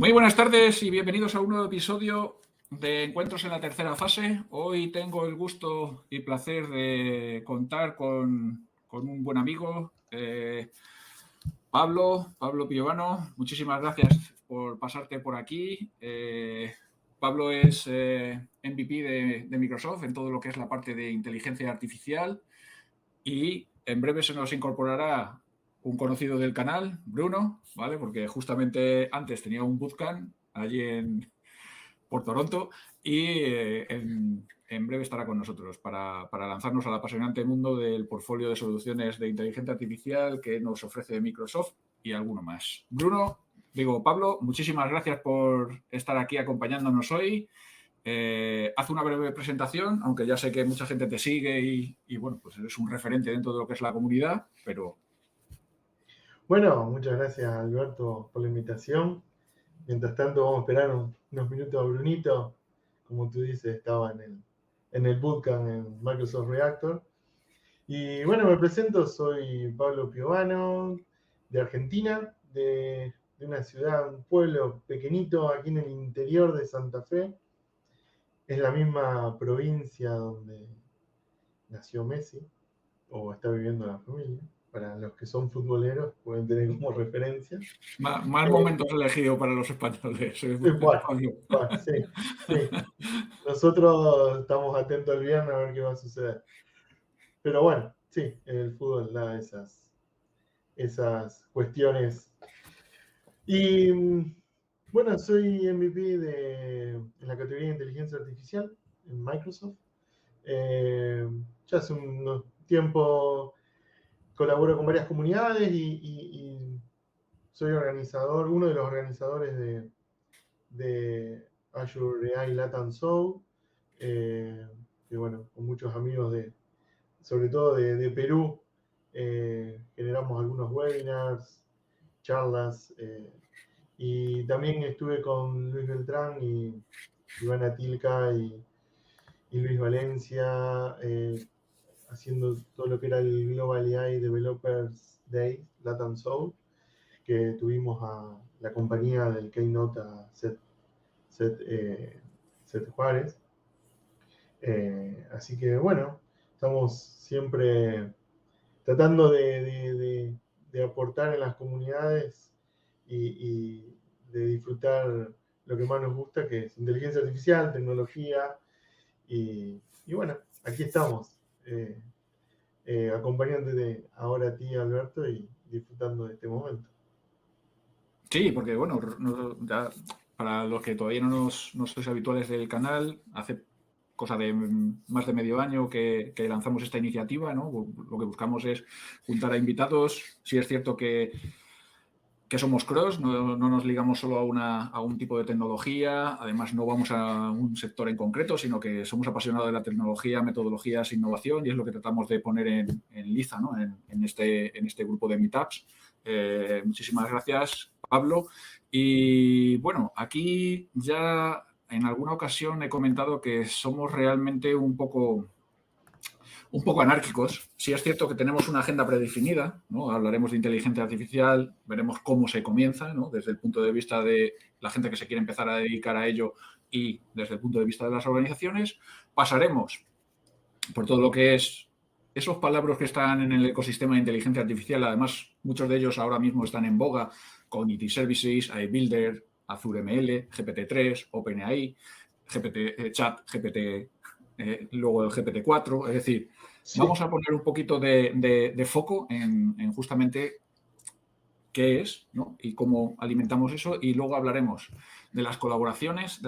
Muy buenas tardes y bienvenidos a un nuevo episodio de Encuentros en la tercera fase. Hoy tengo el gusto y placer de contar con un buen amigo, Pablo Piovano. Muchísimas gracias por pasarte por aquí. Pablo es MVP de Microsoft en todo lo que es la parte de inteligencia artificial y en breve se nos incorporará un conocido del canal, Bruno, ¿vale? Porque justamente antes tenía un bootcamp allí por Toronto y en breve estará con nosotros para lanzarnos al apasionante mundo del portfolio de soluciones de inteligencia artificial que nos ofrece Microsoft y alguno más. Pablo, muchísimas gracias por estar aquí acompañándonos hoy. Haz una breve presentación, aunque ya sé que mucha gente te sigue y bueno, pues eres un referente dentro de lo que es la comunidad, pero... Bueno, muchas gracias Alberto por la invitación. Mientras tanto vamos a esperar unos minutos a Brunito. Como tú dices, estaba en el bootcamp en Microsoft Reactor. Y bueno, me presento, soy Pablo Piovano, de Argentina, de una ciudad, un pueblo pequeñito aquí en el interior de Santa Fe. Es la misma provincia donde nació Messi, o está viviendo la familia. Para los que son futboleros pueden tener como referencia. Mal momento has elegido para los españoles. Bueno, sí, sí. Nosotros estamos atentos al viernes a ver qué va a suceder. Pero bueno, sí, el fútbol da esas cuestiones. Y bueno, soy MVP en la categoría de inteligencia artificial en Microsoft. Ya hace un tiempo colaboro con varias comunidades y soy organizador, uno de los organizadores de Azure AI Latam Show, que bueno, con muchos amigos sobre todo de Perú, generamos algunos webinars, charlas, y también estuve con Luis Beltrán y Ivana Tilca y Luis Valencia, haciendo todo lo que era el Global AI Developers Day, Latam Show, que tuvimos a la compañía del Keynote a Seth Juárez. Así que bueno, estamos siempre tratando de aportar en las comunidades y de disfrutar lo que más nos gusta, que es inteligencia artificial, tecnología, y bueno, aquí estamos, acompañándote ahora a ti, Alberto, y disfrutando de este momento. Sí, porque bueno, ya, para los que todavía no sois habituales del canal, hace cosa de más de medio año que lanzamos esta iniciativa, ¿no? Lo que buscamos es juntar a invitados. Sí es cierto que somos cross, no nos ligamos solo a un tipo de tecnología, además no vamos a un sector en concreto, sino que somos apasionados de la tecnología, metodologías, innovación, y es lo que tratamos de poner en liza, ¿no? en este grupo de meetups. Muchísimas gracias, Pablo. Y bueno, aquí ya en alguna ocasión he comentado que somos realmente un poco anárquicos. Sí es cierto que tenemos una agenda predefinida, ¿no? Hablaremos de inteligencia artificial, veremos cómo se comienza, ¿no? Desde el punto de vista de la gente que se quiere empezar a dedicar a ello y desde el punto de vista de las organizaciones. Pasaremos por todo lo que es esos palabras que están en el ecosistema de inteligencia artificial. Además, muchos de ellos ahora mismo están en boga: Cognitive Services, AI Builder, Azure ML, GPT-3, OpenAI, Chat GPT, luego el GPT-4. Es decir, Sí. vamos a poner un poquito de foco en justamente qué es, ¿no? Y cómo alimentamos eso, y luego hablaremos de las colaboraciones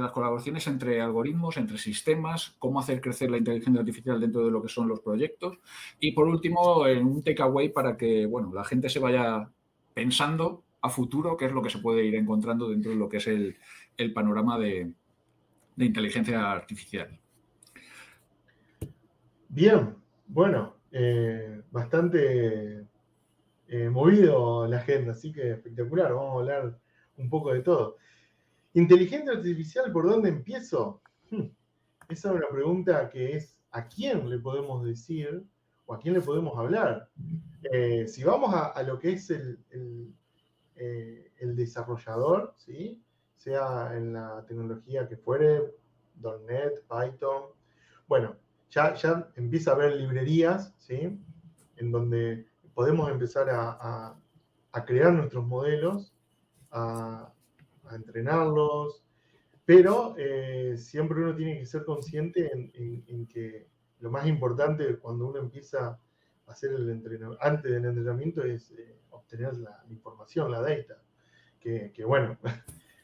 entre algoritmos, entre sistemas, cómo hacer crecer la inteligencia artificial dentro de lo que son los proyectos, y por último, en un takeaway para que, bueno, la gente se vaya pensando a futuro qué es lo que se puede ir encontrando dentro de lo que es el panorama de inteligencia artificial. Bien, bueno, bastante movido la agenda, así que espectacular, vamos a hablar un poco de todo. ¿Inteligencia artificial por dónde empiezo? Esa es una pregunta que es ¿a quién le podemos decir o a quién le podemos hablar? Si vamos a lo que es el desarrollador, ¿sí? sea en la tecnología que fuere, .NET, Python. Bueno, ya empieza a haber librerías, ¿sí? En donde podemos empezar a crear nuestros modelos, a entrenarlos, pero siempre uno tiene que ser consciente en que lo más importante cuando uno empieza a hacer el entrenamiento, antes del entrenamiento, es obtener la información, la data, que bueno,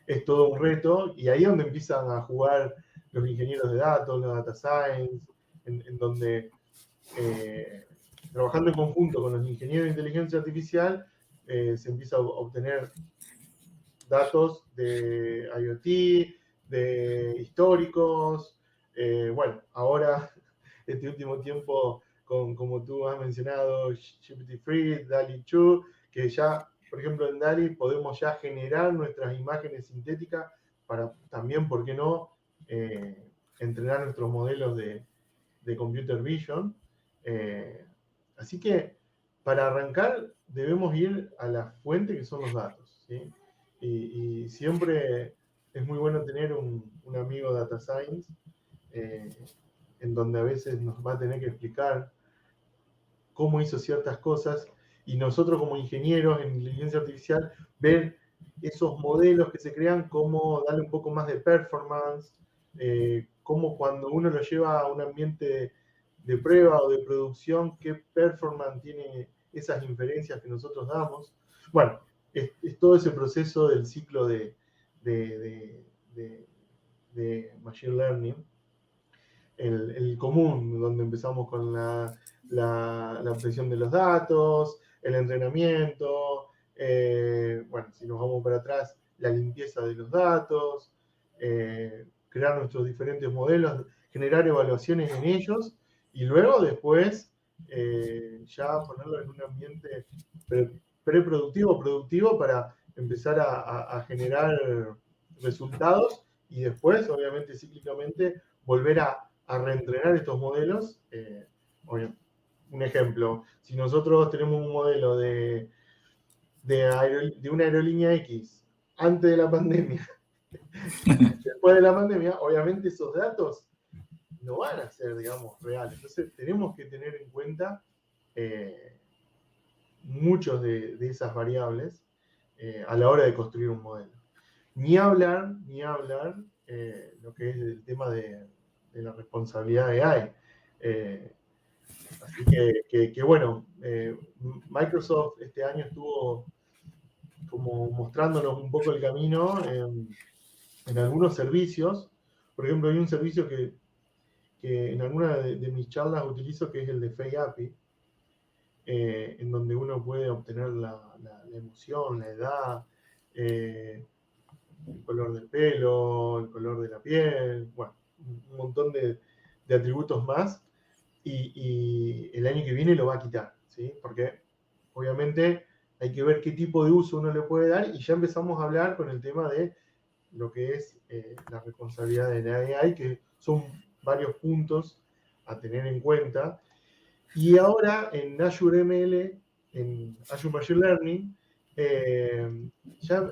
es todo un reto, y ahí es donde empiezan a jugar los ingenieros de datos, los data science, en donde trabajando en conjunto con los ingenieros de inteligencia artificial, se empieza a obtener datos de IoT, de históricos. Bueno, ahora, este último tiempo, como tú has mencionado, GPT-3, DALL-E 2, que ya, por ejemplo, en DALL-E podemos ya generar nuestras imágenes sintéticas para también, ¿por qué no?, entrenar nuestros modelos de computer vision. Así que para arrancar debemos ir a la fuente, que son los datos, ¿sí? Y siempre es muy bueno tener un amigo data science, en donde a veces nos va a tener que explicar cómo hizo ciertas cosas, y nosotros como ingenieros en inteligencia artificial ver esos modelos que se crean, cómo darle un poco más de performance, cómo cuando uno lo lleva a un ambiente de prueba o de producción, qué performance tiene esas inferencias que nosotros damos. Bueno, es todo ese proceso del ciclo de Machine Learning, el común, donde empezamos con la obtención de los datos, el entrenamiento, bueno, si nos vamos para atrás, la limpieza de los datos, crear nuestros diferentes modelos, generar evaluaciones en ellos, y luego después ya ponerlo en un ambiente preproductivo, productivo, para empezar a generar resultados, y después, obviamente, cíclicamente, volver a reentrenar estos modelos. Un ejemplo, si nosotros tenemos un modelo de una aerolínea X antes de la pandemia, después de la pandemia, obviamente esos datos no van a ser, digamos, reales. Entonces tenemos que tener en cuenta muchos de esas variables a la hora de construir un modelo. Ni hablar lo que es el tema de la responsabilidad de AI. Así que bueno, Microsoft este año estuvo como mostrándonos un poco el camino en algunos servicios. Por ejemplo, hay un servicio que en alguna de mis charlas utilizo, que es el de Face API, en donde uno puede obtener la emoción, la edad, el color del pelo, el color de la piel, bueno, un montón de atributos más, y el año que viene lo va a quitar, ¿sí? Porque obviamente hay que ver qué tipo de uso uno le puede dar, y ya empezamos a hablar con el tema de lo que es la responsabilidad de la AI, que son varios puntos a tener en cuenta. Y ahora en Azure ML, en Azure Machine Learning, ya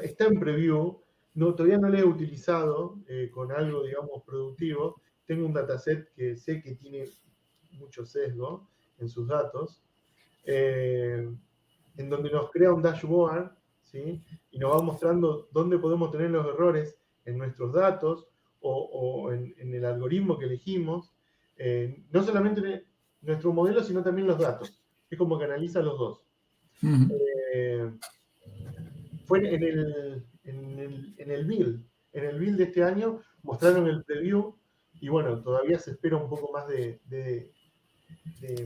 está en preview. No, todavía no lo he utilizado con algo, digamos, productivo. Tengo un dataset que sé que tiene mucho sesgo en sus datos, en donde nos crea un dashboard, ¿sí? Y nos va mostrando dónde podemos tener los errores en nuestros datos o en el algoritmo que elegimos. No solamente en nuestro modelo, sino también los datos. Es como que analiza los dos. Fue en el build. En el build de este año mostraron el preview, y bueno, todavía se espera un poco más de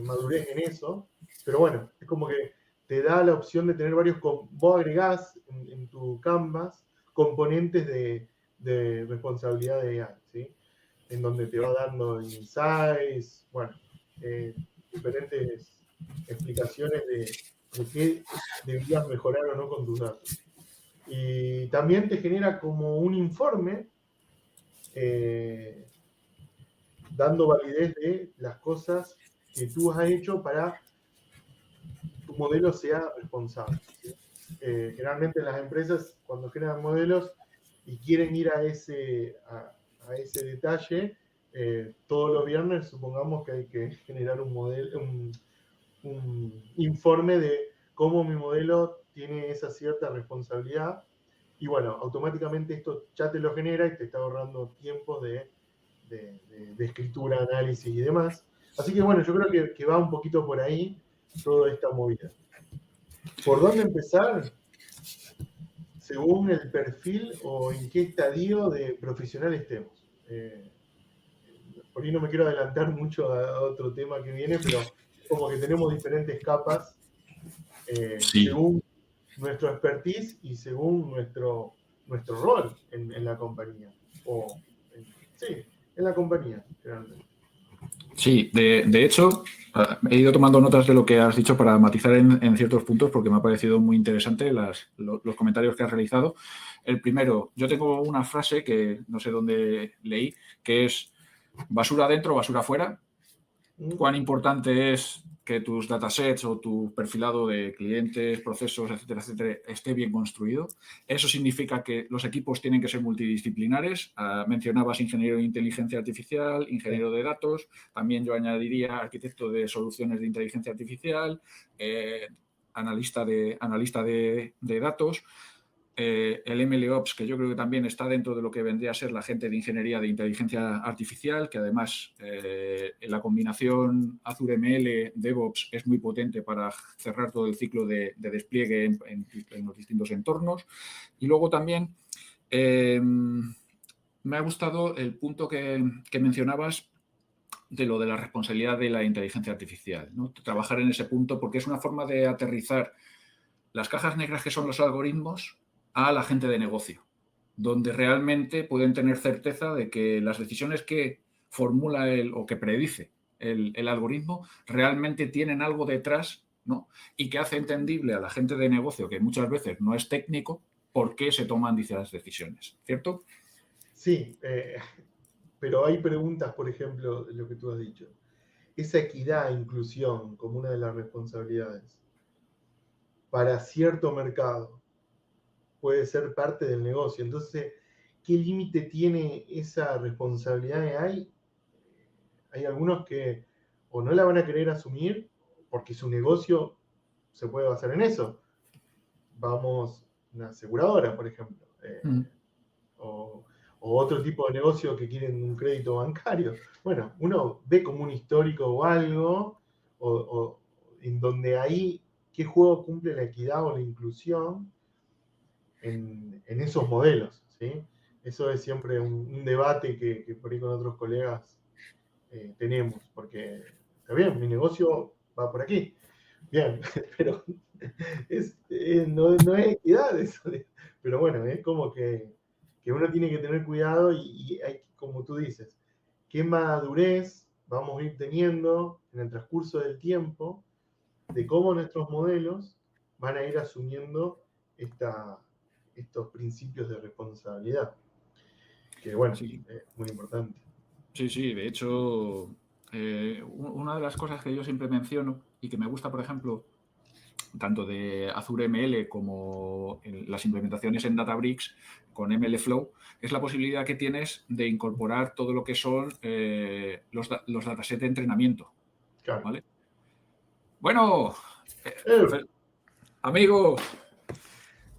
madurez en eso, pero bueno, es como que te da la opción de tener varios, vos agregás en tu canvas componentes de responsabilidad de AI, ¿sí? En donde te va dando insights, bueno, diferentes explicaciones de qué deberías mejorar o no con tus datos. Y también te genera como un informe dando validez de las cosas que tú has hecho para que tu modelo sea responsable, ¿sí? Generalmente las empresas, cuando crean modelos y quieren ir a ese detalle, todos los viernes supongamos que hay que generar un informe de cómo mi modelo tiene esa cierta responsabilidad. Y bueno, automáticamente esto ya te lo genera y te está ahorrando tiempo de escritura, análisis y demás. Así que bueno, yo creo que va un poquito por ahí toda esta movida. ¿Por dónde empezar? Según el perfil o en qué estadio de profesional estemos. Por ahí no me quiero adelantar mucho a otro tema que viene, pero como que tenemos diferentes capas Sí. según nuestro expertise y según nuestro rol en la compañía. Sí, en la compañía, realmente. Sí, de hecho, he ido tomando notas de lo que has dicho para matizar en ciertos puntos porque me ha parecido muy interesante los comentarios que has realizado. El primero, yo tengo una frase que no sé dónde leí, que es basura adentro, basura afuera. Cuán importante es que tus datasets o tu perfilado de clientes, procesos, etcétera, etcétera, esté bien construido. Eso significa que los equipos tienen que ser multidisciplinares. Mencionabas ingeniero de inteligencia artificial, ingeniero de datos, también yo añadiría arquitecto de soluciones de inteligencia artificial, analista de datos. El MLOps, que yo creo que también está dentro de lo que vendría a ser la gente de ingeniería de inteligencia artificial, que además la combinación Azure ML DevOps es muy potente para cerrar todo el ciclo de despliegue en los distintos entornos. Y luego también me ha gustado el punto que mencionabas de lo de la responsabilidad de la inteligencia artificial, ¿no? Trabajar en ese punto porque es una forma de aterrizar las cajas negras que son los algoritmos a la gente de negocio, donde realmente pueden tener certeza de que las decisiones que formula o que predice el algoritmo realmente tienen algo detrás, ¿no? Y que hace entendible a la gente de negocio, que muchas veces no es técnico, por qué se toman dichas decisiones, ¿cierto? Sí, pero hay preguntas, por ejemplo, lo que tú has dicho. Esa equidad e inclusión como una de las responsabilidades para cierto mercado puede ser parte del negocio. Entonces, ¿qué límite tiene esa responsabilidad? Hay algunos que o no la van a querer asumir porque su negocio se puede basar en eso. Vamos, una aseguradora, por ejemplo, o, o otro tipo de negocio que quieren un crédito bancario. Bueno, uno ve como un histórico o algo, en donde ahí qué juego cumple la equidad o la inclusión en esos modelos, ¿sí? Eso es siempre un debate que por ahí con otros colegas tenemos, porque está bien, mi negocio va por aquí, bien, pero no es equidad eso. Pero bueno, es como que uno tiene que tener cuidado y hay, como tú dices, qué madurez vamos a ir teniendo en el transcurso del tiempo de cómo nuestros modelos van a ir asumiendo estos principios de responsabilidad, que bueno, Sí, es muy importante. sí, sí. De hecho, una de las cosas que yo siempre menciono y que me gusta, por ejemplo, tanto de Azure ML como en las implementaciones en Databricks con MLflow, es la posibilidad que tienes de incorporar todo lo que son los datasets de entrenamiento. Claro. ¿Vale? Bueno, Eh, amigos,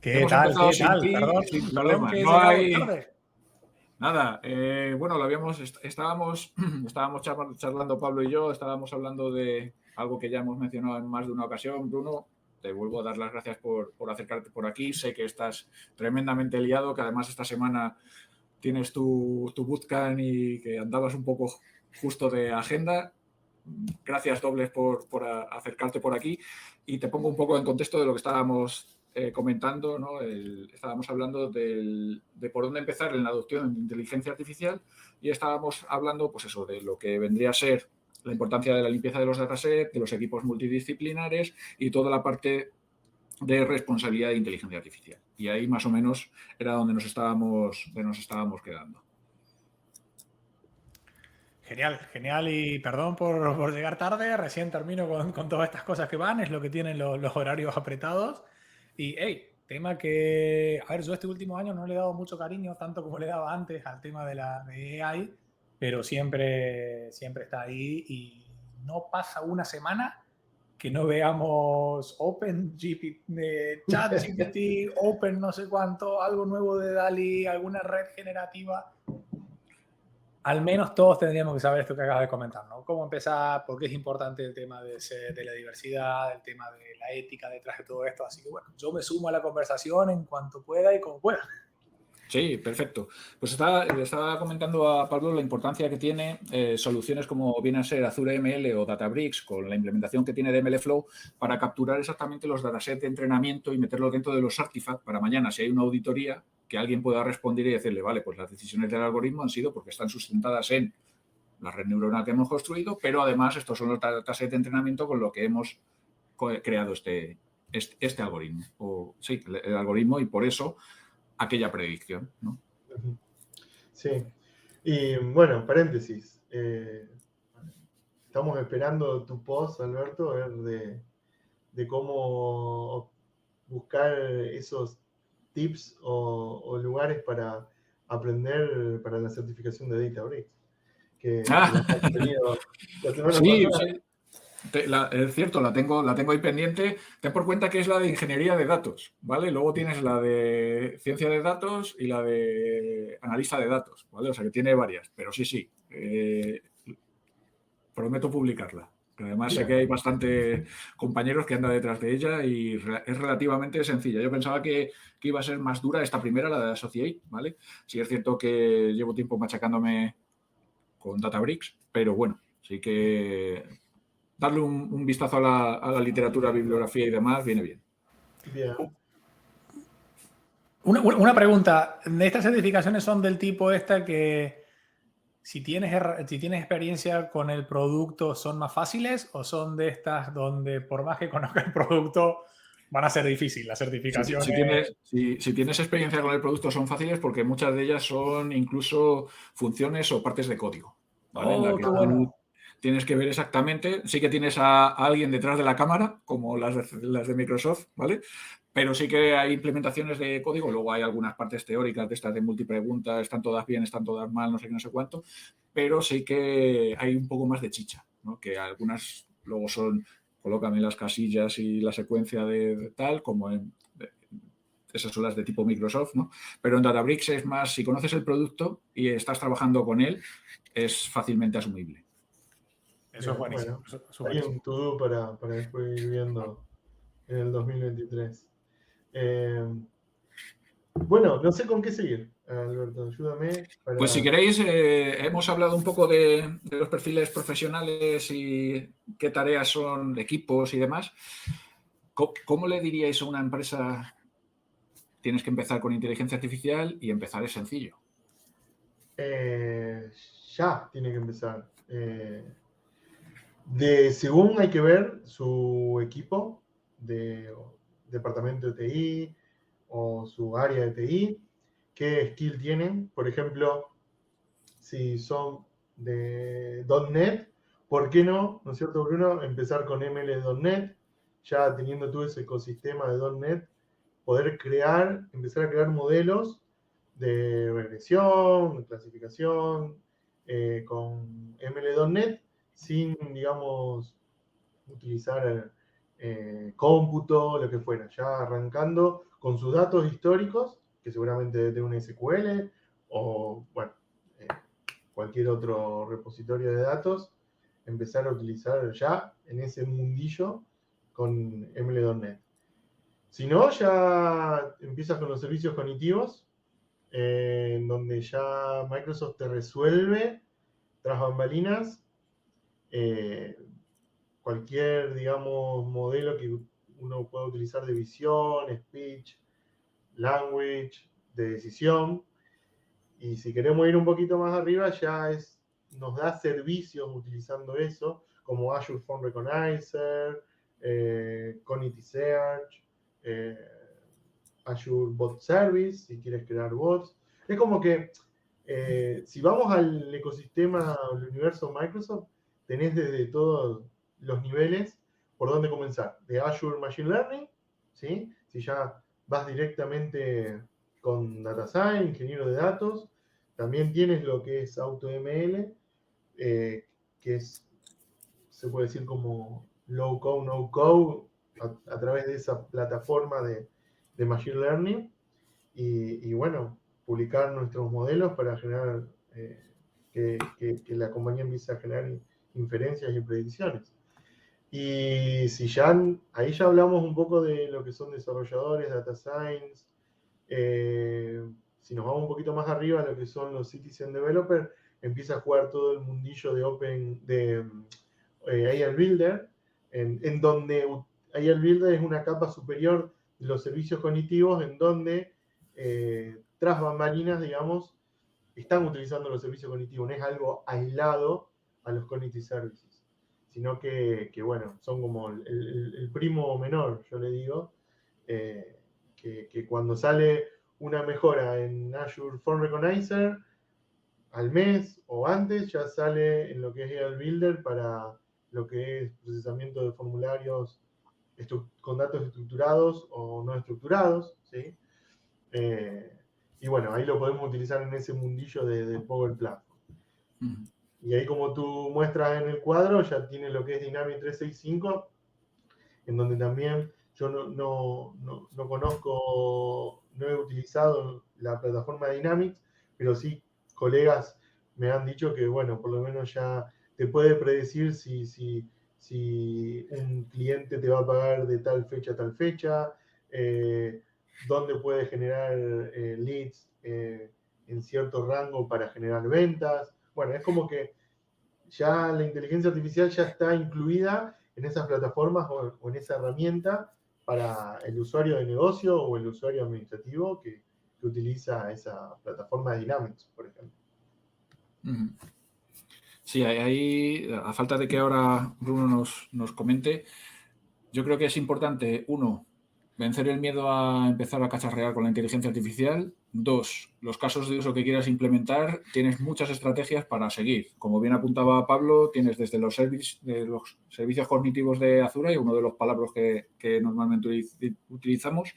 ¿Qué hemos tal? empezado ¿Qué sin tal? ti y Perdón, sin perdón problemas. que he No llegado hay tarde. nada. Bueno, estábamos charlando Pablo y yo, estábamos hablando de algo que ya hemos mencionado en más de una ocasión. Bruno, te vuelvo a dar las gracias por acercarte por aquí. Sé que estás tremendamente liado, que además esta semana tienes tu bootcamp y que andabas un poco justo de agenda. Gracias dobles por acercarte por aquí y te pongo un poco en contexto de lo que estábamos comentando, ¿no? Estábamos hablando de por dónde empezar en la adopción de inteligencia artificial y estábamos hablando, pues eso, de lo que vendría a ser la importancia de la limpieza de los datasets, de los equipos multidisciplinares y toda la parte de responsabilidad de inteligencia artificial. Y ahí más o menos era donde nos estábamos quedando. Genial, genial y perdón por llegar tarde, recién termino con todas estas cosas que van, es lo que tienen los horarios apretados. Y, hey, tema que, a ver, yo este último año no le he dado mucho cariño, tanto como le daba antes al tema de AI, pero siempre está ahí y no pasa una semana que no veamos ChatGPT, Open no sé cuánto, algo nuevo de DALL-E, alguna red generativa. Al menos todos tendríamos que saber esto que acabas de comentar, ¿no? Cómo empezar, por qué es importante el tema de la diversidad, el tema de la ética detrás de todo esto. Así que bueno, yo me sumo a la conversación en cuanto pueda y como pueda. Sí, perfecto. Pues estaba comentando a Pablo la importancia que tiene soluciones como vienen a ser Azure ML o Databricks con la implementación que tiene de MLflow para capturar exactamente los datasets de entrenamiento y meterlo dentro de los artifacts para mañana, si hay una auditoría, que alguien pueda responder y decirle, vale, pues las decisiones del algoritmo han sido porque están sustentadas en la red neuronal que hemos construido, pero además estos son los datasets de entrenamiento con lo que hemos creado este algoritmo. Sí, el algoritmo y por eso aquella predicción, ¿no? Sí. Y bueno, paréntesis. Estamos esperando tu post, Alberto, a ver de cómo buscar esos tips o lugares para aprender para la certificación de Databricks, que la hemos tenido la semana Sí, pasada. sí. Es cierto, la tengo ahí pendiente. Ten por cuenta que es la de ingeniería de datos, ¿vale? Luego tienes la de ciencia de datos y la de analista de datos, ¿vale? O sea que tiene varias, pero sí. Prometo publicarla. Que además sé Bien. que hay bastantes compañeros que andan detrás de ella y es relativamente sencilla. Yo pensaba que iba a ser más dura esta primera, la de Associate, ¿vale? Sí es cierto que llevo tiempo machacándome con Databricks, pero bueno, sí que darle un vistazo a la literatura, bibliografía y demás viene bien. Bien. Una pregunta. ¿Estas certificaciones son del tipo esta que si tienes experiencia con el producto son más fáciles o son de estas donde por más que conozcas el producto van a ser difíciles las certificaciones? Si tienes experiencia con el producto son fáciles porque muchas de ellas son incluso funciones o partes de código, ¿vale? En la Oh, que qué tú bueno. tienes que ver exactamente, sí que tienes a alguien detrás de la cámara, como las de Microsoft, ¿vale? Pero sí que hay implementaciones de código, luego hay algunas partes teóricas de estas de multipreguntas, están todas bien, están todas mal, no sé qué, no sé cuánto, pero sí que hay un poco más de chicha, ¿no? Que algunas luego son colócame las casillas y la secuencia de tal, como esas son las de tipo Microsoft, ¿no? Pero en Databricks es más, si conoces el producto y estás trabajando con él, es fácilmente asumible. Eso es buenísimo. Bueno, Eso es hay buenísimo. un to-do para después ir viendo en el 2023. Bueno, no sé con qué seguir, Alberto, ayúdame Pues si para... queréis, hemos hablado un poco de los perfiles profesionales y qué tareas son de equipos y demás. ¿Cómo le diríais a una empresa tienes que empezar con inteligencia artificial y empezar es sencillo? Ya tiene que empezar. Según hay que ver su equipo de departamento de TI o su área de TI, qué skill tienen. Por ejemplo, si son de .NET, ¿por qué no, no es cierto, Bruno? Empezar con ML.NET, ya teniendo todo ese ecosistema de .NET, poder empezar a crear modelos de regresión, de clasificación, con ML.NET, sin, digamos, utilizar cómputo, lo que fuera, ya arrancando con sus datos históricos, que seguramente de un SQL o, bueno, cualquier otro repositorio de datos, empezar a utilizar ya en ese mundillo con ML.NET. Si no, ya empiezas con los servicios cognitivos, en donde ya Microsoft te resuelve tras bambalinas cualquier, digamos, modelo que uno pueda utilizar de visión, speech, language, de decisión. Y si queremos ir un poquito más arriba, nos da servicios utilizando eso, como Azure Phone Recognizer, Cognitive Search, Azure Bot Service, si quieres crear bots. Es como que si vamos al ecosistema, al universo Microsoft, tenés desde todos los niveles por dónde comenzar. De Azure Machine Learning ¿sí? Si ya vas directamente con Data Science, ingeniero de datos, también tienes lo que es AutoML, que se puede decir como low code, no code, a través de esa plataforma de Machine Learning. Y bueno, publicar nuestros modelos para generar, que la compañía empiece a generar inferencias y predicciones. Y si ya, ahí ya hablamos un poco de lo que son desarrolladores, data science. Si nos vamos un poquito más arriba, lo que son los citizen developers, empieza a jugar todo el mundillo de AI Builder, en donde AI Builder es una capa superior de los servicios cognitivos, en donde tras bambalinas, digamos, están utilizando los servicios cognitivos, no es algo aislado a los cognitive services, sino que bueno, son como el primo menor, yo le digo, que cuando sale una mejora en Azure Form Recognizer, al mes o antes ya sale en lo que es AI Builder para lo que es procesamiento de formularios con datos estructurados o no estructurados, ¿sí? Y bueno, ahí lo podemos utilizar en ese mundillo de Power Platform. Y ahí, como tú muestras en el cuadro, ya tiene lo que es Dynamics 365, en donde también yo no conozco, no he utilizado la plataforma Dynamics, pero sí colegas me han dicho que, bueno, por lo menos ya te puede predecir si un cliente te va a pagar de tal fecha a tal fecha, dónde puede generar leads en cierto rango para generar ventas. Bueno, es como que ya la inteligencia artificial ya está incluida en esas plataformas o en esa herramienta para el usuario de negocio o el usuario administrativo que utiliza esa plataforma de Dynamics, por ejemplo. Sí, ahí, a falta de que ahora Bruno nos comente, yo creo que es importante, uno, vencer el miedo a empezar a cacharrear con la inteligencia artificial. Dos, los casos de uso que quieras implementar, tienes muchas estrategias para seguir. Como bien apuntaba Pablo, tienes desde los servicios cognitivos de Azure, uno de los palabras que normalmente utilizamos,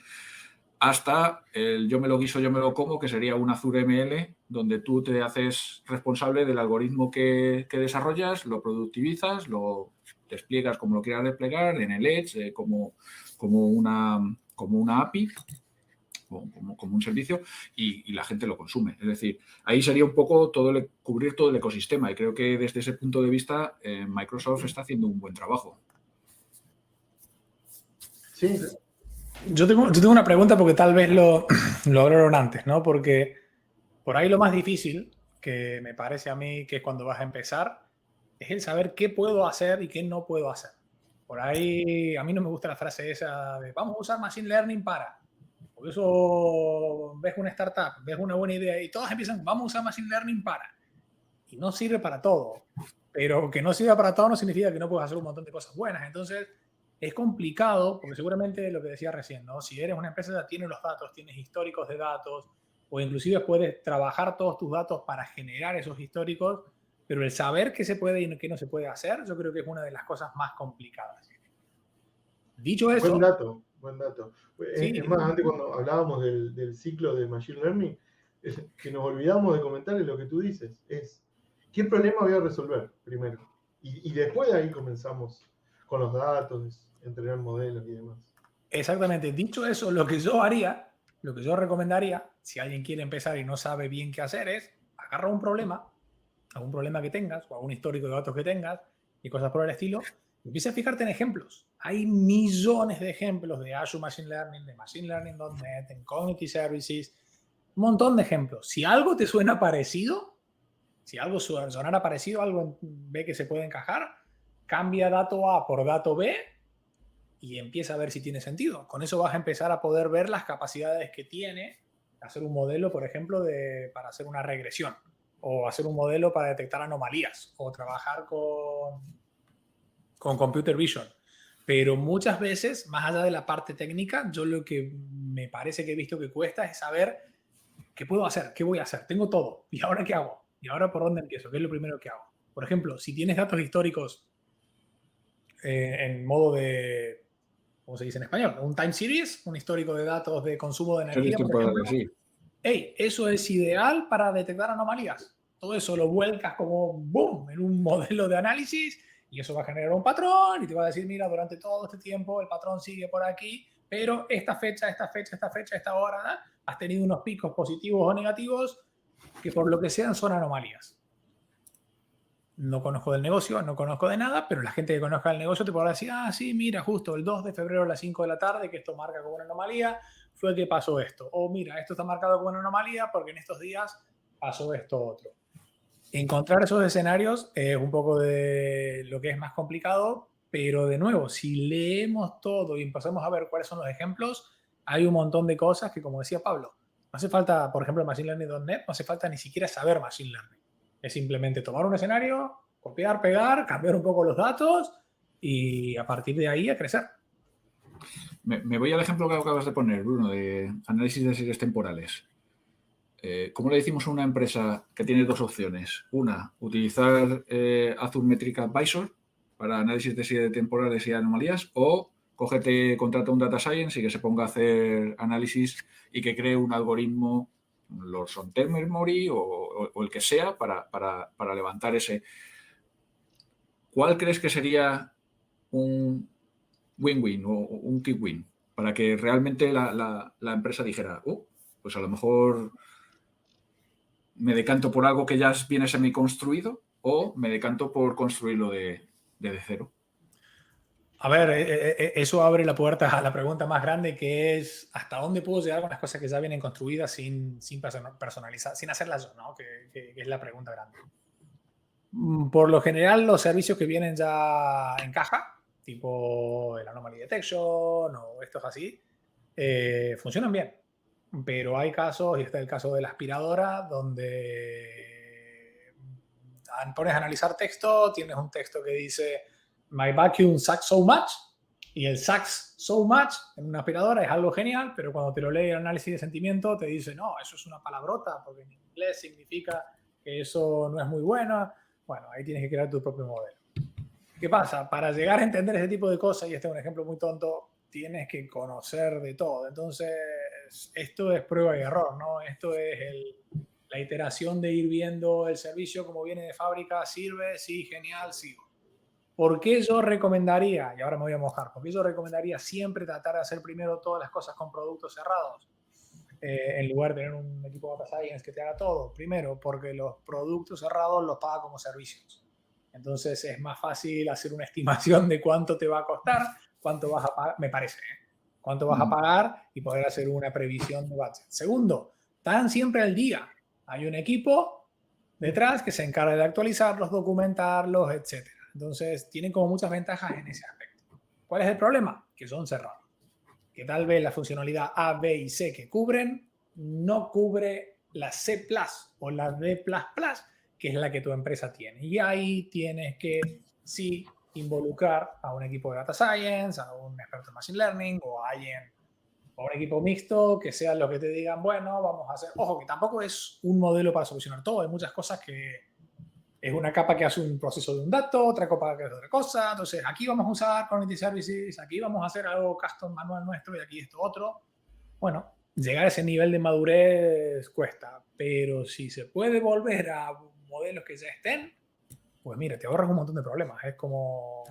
hasta el yo me lo guiso, yo me lo como, que sería un Azure ML, donde tú te haces responsable del algoritmo que desarrollas, lo productivizas, lo despliegas como lo quieras desplegar en el Edge, como una API, como un servicio, y la gente lo consume. Es decir, ahí sería un poco cubrir todo el ecosistema, y creo que desde ese punto de vista Microsoft está haciendo un buen trabajo. Sí. Yo tengo una pregunta porque tal vez lo hablaron antes, ¿no? Porque por ahí lo más difícil, que me parece a mí que es cuando vas a empezar, es el saber qué puedo hacer y qué no puedo hacer. Por ahí a mí no me gusta la frase esa de vamos a usar Machine Learning para. Porque eso ves una startup, ves una buena idea y todos empiezan, vamos a usar Machine Learning para. Y no sirve para todo. Pero que no sirva para todo no significa que no puedas hacer un montón de cosas buenas. Entonces es complicado, porque seguramente lo que decía recién, ¿no? Si eres una empresa que tiene los datos, tienes históricos de datos, o inclusive puedes trabajar todos tus datos para generar esos históricos, pero el saber qué se puede y qué no se puede hacer, yo creo que es una de las cosas más complicadas. Dicho eso... Buen dato, buen dato. Sí, es más, antes cuando hablábamos del ciclo de Machine Learning, que nos olvidamos de comentar lo que tú dices, es ¿qué problema voy a resolver primero? Y después de ahí comenzamos con los datos, entrenar modelos y demás. Exactamente. Dicho eso, lo que yo haría, lo que yo recomendaría, si alguien quiere empezar y no sabe bien qué hacer, es agarrar un problema, algún problema que tengas o algún histórico de datos que tengas y cosas por el estilo, y empieza a fijarte en ejemplos. Hay millones de ejemplos de Azure Machine Learning, de Machine Learning.net, en Cognitive Services, un montón de ejemplos. Si algo te suena parecido, si algo sonara parecido, algo ve que se puede encajar, cambia dato A por dato B y empieza a ver si tiene sentido. Con eso vas a empezar a poder ver las capacidades que tiene hacer un modelo, por ejemplo, para hacer una regresión, o hacer un modelo para detectar anomalías, o trabajar con computer vision. Pero muchas veces, más allá de la parte técnica, yo lo que me parece que he visto que cuesta es saber qué puedo hacer, qué voy a hacer. Tengo todo. ¿Y ahora qué hago? ¿Y ahora por dónde empiezo? ¿Qué es lo primero que hago? Por ejemplo, si tienes datos históricos en modo de ¿cómo se dice en español? Un time series, un histórico de datos de consumo de Series energía, por ejemplo. temporales, sí. Hey, eso es ideal para detectar anomalías. Todo eso lo vuelcas como boom en un modelo de análisis y eso va a generar un patrón y te va a decir, mira, durante todo este tiempo el patrón sigue por aquí, pero esta fecha, esta hora, ¿no? Has tenido unos picos positivos o negativos que por lo que sean son anomalías. No conozco del negocio, no conozco de nada, pero la gente que conozca el negocio te podrá decir, ah, sí, mira, justo el 2 de febrero a las 5 de la tarde, que esto marca como una anomalía, fue que pasó esto. O mira, esto está marcado como una anomalía porque en estos días pasó esto otro. Encontrar esos escenarios es un poco de lo que es más complicado, pero de nuevo, si leemos todo y empezamos a ver cuáles son los ejemplos, hay un montón de cosas que, como decía Pablo, no hace falta, por ejemplo, Machine Learning.net, no hace falta ni siquiera saber Machine Learning. Es simplemente tomar un escenario, copiar, pegar, cambiar un poco los datos y a partir de ahí a crecer. Me voy al ejemplo que acabas de poner, Bruno, de análisis de series temporales. ¿Cómo le decimos a una empresa que tiene dos opciones? Una, utilizar Azure Metric Advisor para análisis de series temporales y anomalías, o contrata un data science y que se ponga a hacer análisis y que cree un algoritmo, los on-term memory o el que sea, para levantar ese. ¿Cuál crees que sería un win-win o un quick win para que realmente la empresa dijera, pues a lo mejor me decanto por algo que ya viene semi-construido o me decanto por construirlo de cero? A ver, eso abre la puerta a la pregunta más grande, que es ¿hasta dónde puedo llegar con las cosas que ya vienen construidas sin personalizar, sin hacerlas yo, ¿no? Que es la pregunta grande. Por lo general, los servicios que vienen ya en caja, tipo el Anomaly Detection o estos así, funcionan bien. Pero hay casos, y está el caso de la aspiradora, donde pones a analizar texto, tienes un texto que dice My vacuum sucks so much, y el sucks so much en una aspiradora es algo genial, pero cuando te lo lee el análisis de sentimiento te dice, no, eso es una palabrota, porque en inglés significa que eso no es muy bueno. Bueno, ahí tienes que crear tu propio modelo. ¿Qué pasa? Para llegar a entender ese tipo de cosas, y este es un ejemplo muy tonto, tienes que conocer de todo. Entonces, esto es prueba y error, ¿no? Esto es la iteración de ir viendo el servicio como viene de fábrica, sirve, sí, genial, sigo. ¿Por qué yo recomendaría, y ahora me voy a mojar, por qué yo recomendaría siempre tratar de hacer primero todas las cosas con productos cerrados? En lugar de tener un equipo de data science que te haga todo. Primero, porque los productos cerrados los paga como servicios. Entonces es más fácil hacer una estimación de cuánto te va a costar, cuánto vas a pagar, me parece, cuánto vas a pagar y poder hacer una previsión de budget. Segundo, están siempre al día. Hay un equipo detrás que se encarga de actualizarlos, documentarlos, etc. Entonces tienen como muchas ventajas en ese aspecto. ¿Cuál es el problema? Que son cerrados. Que tal vez la funcionalidad A, B y C que cubren no cubre la C++ o la D++, que es la que tu empresa tiene. Y ahí tienes que, sí, involucrar a un equipo de data science, a un experto en machine learning o a alguien, o un equipo mixto, que sean los que te digan, bueno, vamos a hacer... Ojo, que tampoco es un modelo para solucionar todo. Hay muchas cosas que es una capa que hace un proceso de un dato, otra capa que hace otra cosa. Entonces, aquí vamos a usar Community Services, aquí vamos a hacer algo custom manual nuestro y aquí esto otro. Bueno, llegar a ese nivel de madurez cuesta, pero si se puede volver a modelos que ya estén, pues mira, te ahorras un montón de problemas. Es como,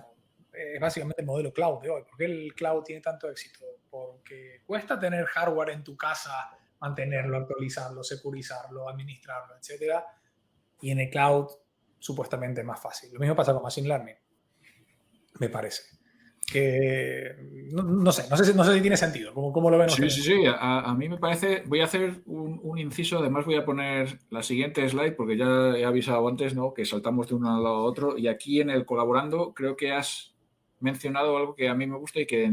es básicamente el modelo cloud de hoy. ¿Por qué el cloud tiene tanto éxito? Porque cuesta tener hardware en tu casa, mantenerlo, actualizarlo, securizarlo, administrarlo, etcétera. Y en el cloud supuestamente más fácil. Lo mismo pasa con Machine Learning, me parece. Que no sé si tiene sentido. ¿Cómo lo ven ustedes? Sí. A mí me parece, voy a hacer un inciso, además voy a poner la siguiente slide porque ya he avisado antes, ¿no?, que saltamos de uno al lado a otro, y aquí en el colaborando creo que has mencionado algo que a mí me gusta y que